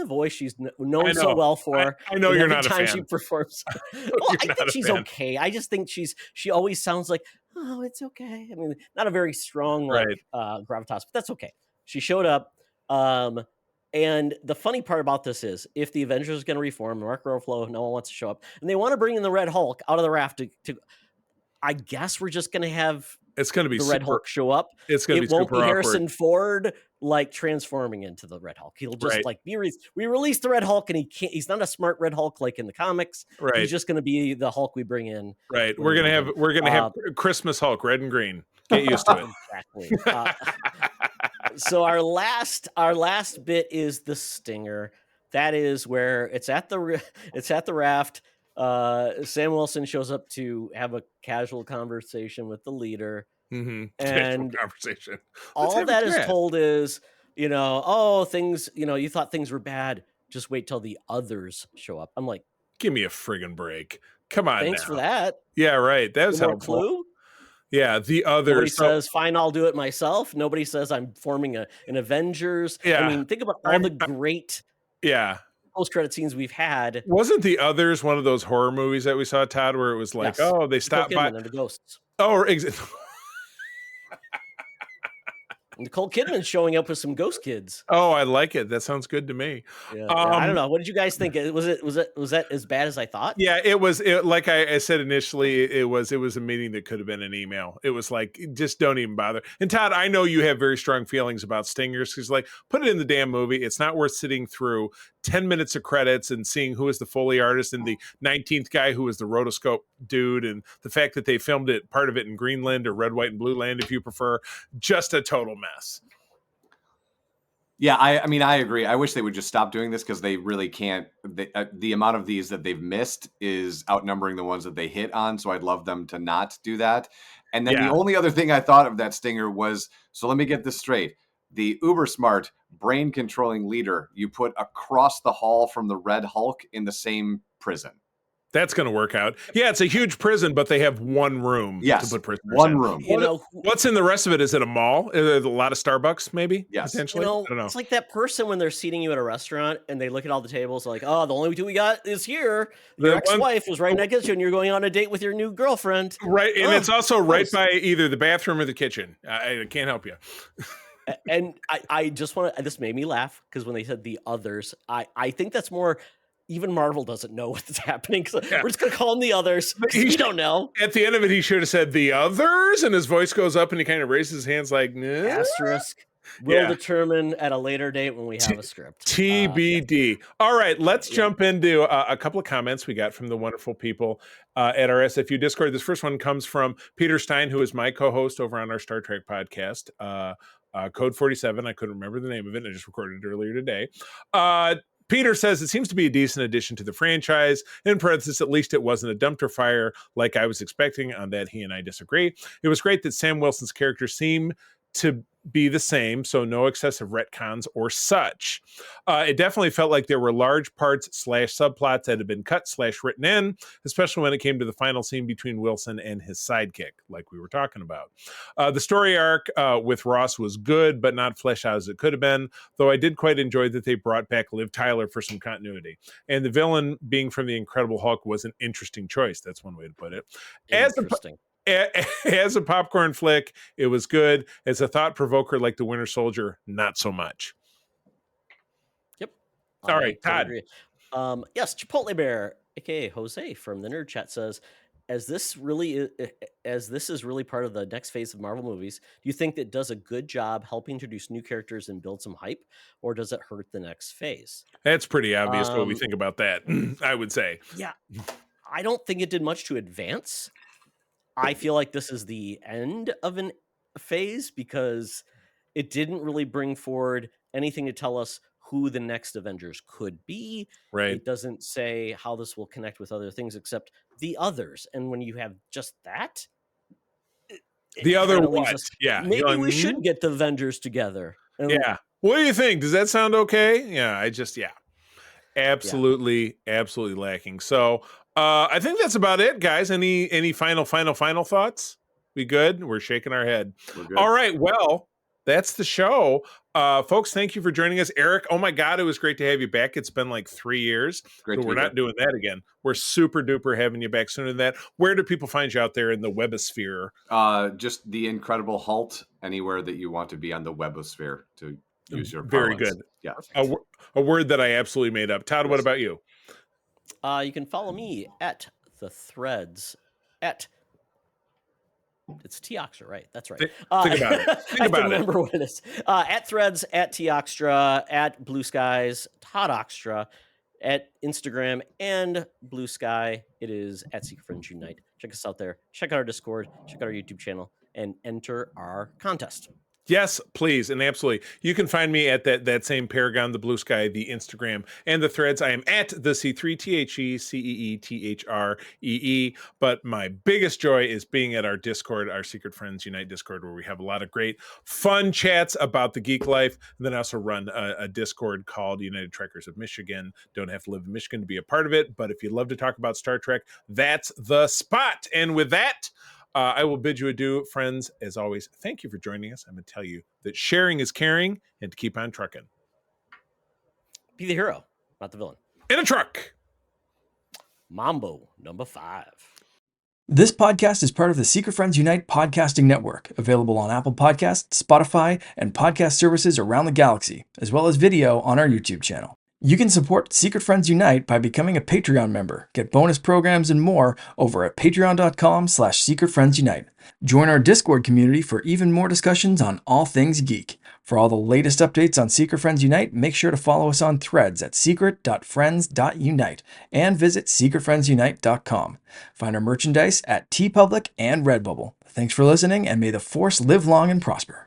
voice she's known so well for. I know you're not a fan. Every time she performs. I think she's okay. I just think she always sounds like, oh, it's okay. I mean, not a very strong gravitas, but that's okay. She showed up. And the funny part about this is, if the Avengers is going to reform, Mark Ruffalo, no one wants to show up, and they want to bring in the Red Hulk out of the raft to I guess we're just going to have it's going to be the Red Hulk show up. It's going to be super awkward. It won't be Harrison Ford like transforming into the Red Hulk. He'll just like be we released the Red Hulk, and he's not a smart Red Hulk like in the comics. Right. He's just going to be the Hulk we bring in. Right. We're gonna have Christmas Hulk, red and green. Get used to it. Exactly. So our last bit is the stinger. That is where it's at the raft. Sam Wilson shows up to have a casual conversation with the leader. And conversation. Let's all have a that is chat. told is, oh, things, you thought things were bad. Just wait till the others show up. I'm like, Give me a friggin' break. Come on thanks now. for that. Yeah, right. That was No more helpful. clue. Yeah, the Nobody others. says, fine, I'll do it myself. Nobody says I'm forming an Avengers. I Yeah. mean, think about all the great Yeah. post-credit scenes we've had. Wasn't the others one of those horror movies that we saw, Todd, where it was like, Yes. oh, they Nicole stopped by. Kidman and the ghosts. Oh, Nicole Kidman showing up with some ghost kids. oh, I like it. That sounds good to me. Yeah, I don't know. What did you guys think? Was that as bad as I thought? Yeah, it was. Like I said initially, it was a meeting that could have been an email. It was like, just don't even bother. And Todd, I know you have very strong feelings about stingers because, like, put it in the damn movie. It's not worth sitting through 10 minutes of credits and seeing who is the Foley artist and the 19th guy who was the rotoscope dude, and the fact that they filmed it, part of it in Greenland or Red, White, and Blue Land, if you prefer. Just a total mess. Yeah, I mean, I agree. I wish they would just stop doing this because they really can't. The amount of these that they've missed is outnumbering the ones that they hit on. So I'd love them to not do that. And then the only other thing I thought of that stinger was, so let me get this straight. The uber smart brain controlling leader you put across the hall from the Red Hulk in the same prison. That's going to work out. Yeah, it's a huge prison, but they have one room to put prisoners one in. room. What's in the rest of it? Is it a mall? Is it a lot of Starbucks, maybe? Yes. Potentially? I don't know. It's like that person when they're seating you at a restaurant and they look at all the tables like, oh, the only two we got is here. Your ex-wife was right next to you and you're going on a date with your new girlfriend. Right, and it's also right by either the bathroom or the kitchen. I can't help you. And I just want to, this made me laugh because when they said the others, I think that's more, even Marvel doesn't know what's happening. So we're just going to call them the others. We don't know. At the end of it, he should have said the others, and his voice goes up and he kind of raises his hands like, nah. Asterisk. We'll determine at a later date when we have a script. TBD. All right, let's jump into a couple of comments we got from the wonderful people at our SFU Discord. This first one comes from Peter Stein, who is my co-host over on our Star Trek podcast. Code 47. I couldn't remember the name of it. I just recorded it earlier today. Peter says it seems to be a decent addition to the franchise. In parentheses, at least it wasn't a dumpster fire like I was expecting. On that, he and I disagree. It was great that Sam Wilson's character seemed to be the same, so no excessive retcons or such. It definitely felt like there were large parts / subplots that had been cut / written in, especially when it came to the final scene between Wilson and his sidekick, like we were talking about. The story arc with Ross was good, but not fleshed out as it could have been, though I did quite enjoy that they brought back Liv Tyler for some continuity. And the villain being from the Incredible Hulk was an interesting choice. That's one way to put it. Interesting. As a popcorn flick, it was good. As a thought provoker like the Winter Soldier, not so much. Yep. All right, Todd. Yes, Chipotle Bear, aka Jose from the Nerd Chat says, as this is really part of the next phase of Marvel movies, do you think that does a good job helping introduce new characters and build some hype, or does it hurt the next phase? That's pretty obvious what we think about that, I would say. Yeah, I don't think it did much to advance. I feel like this is the end of a phase because it didn't really bring forward anything to tell us who the next Avengers could be. Right. It doesn't say how this will connect with other things except the others. And when you have just that, the other what? Maybe we should get the Avengers together. And what do you think? Does that sound okay? Absolutely lacking. So I think that's about it, guys. Any final thoughts? We good? We're shaking our head. All right. Well, that's the show. Folks, thank you for joining us. Eric, oh my God, it was great to have you back. It's been like 3 years. But we're not doing that again. We're super duper having you back sooner than that. Where do people find you out there in the webosphere? Just the Incredible Hulk, anywhere that you want to be on the webosphere to use your Very parlance. good. Yeah. A word that I absolutely made up. Todd, what about you? You can follow me at the threads at it's Teoxtra, right? That's right. Think about it. I remember what it is. At threads, at Teoxtra, at Blue Skies, Todd Oxtra, at Instagram and Blue Sky. It is at Secret Friends Unite. Check us out there. Check out our Discord. Check out our YouTube channel and enter our contest. Yes, please, and absolutely. You can find me at that same Paragon, the Blue Sky, the Instagram, and the Threads. I am at the C3 THECEETHREE. But my biggest joy is being at our Discord, our Secret Friends Unite Discord, where we have a lot of great, fun chats about the geek life. And then I also run a Discord called United Trekkers of Michigan. Don't have to live in Michigan to be a part of it, but if you love to talk about Star Trek, that's the spot. And with that, I will bid you adieu, friends. As always, thank you for joining us. I'm going to tell you that sharing is caring and to keep on trucking. Be the hero, not the villain. In a truck. Mambo number 5. This podcast is part of the Secret Friends Unite podcasting network, available on Apple Podcasts, Spotify, and podcast services around the galaxy, as well as video on our YouTube channel. You can support Secret Friends Unite by becoming a Patreon member, get bonus programs and more over at patreon.com/secretfriendsunite. Join our Discord community for even more discussions on all things geek. For all the latest updates on Secret Friends Unite, make sure to follow us on Threads at secret.friends.unite and visit secretfriendsunite.com. Find our merchandise at TeePublic and Redbubble. Thanks for listening, and may the Force live long and prosper.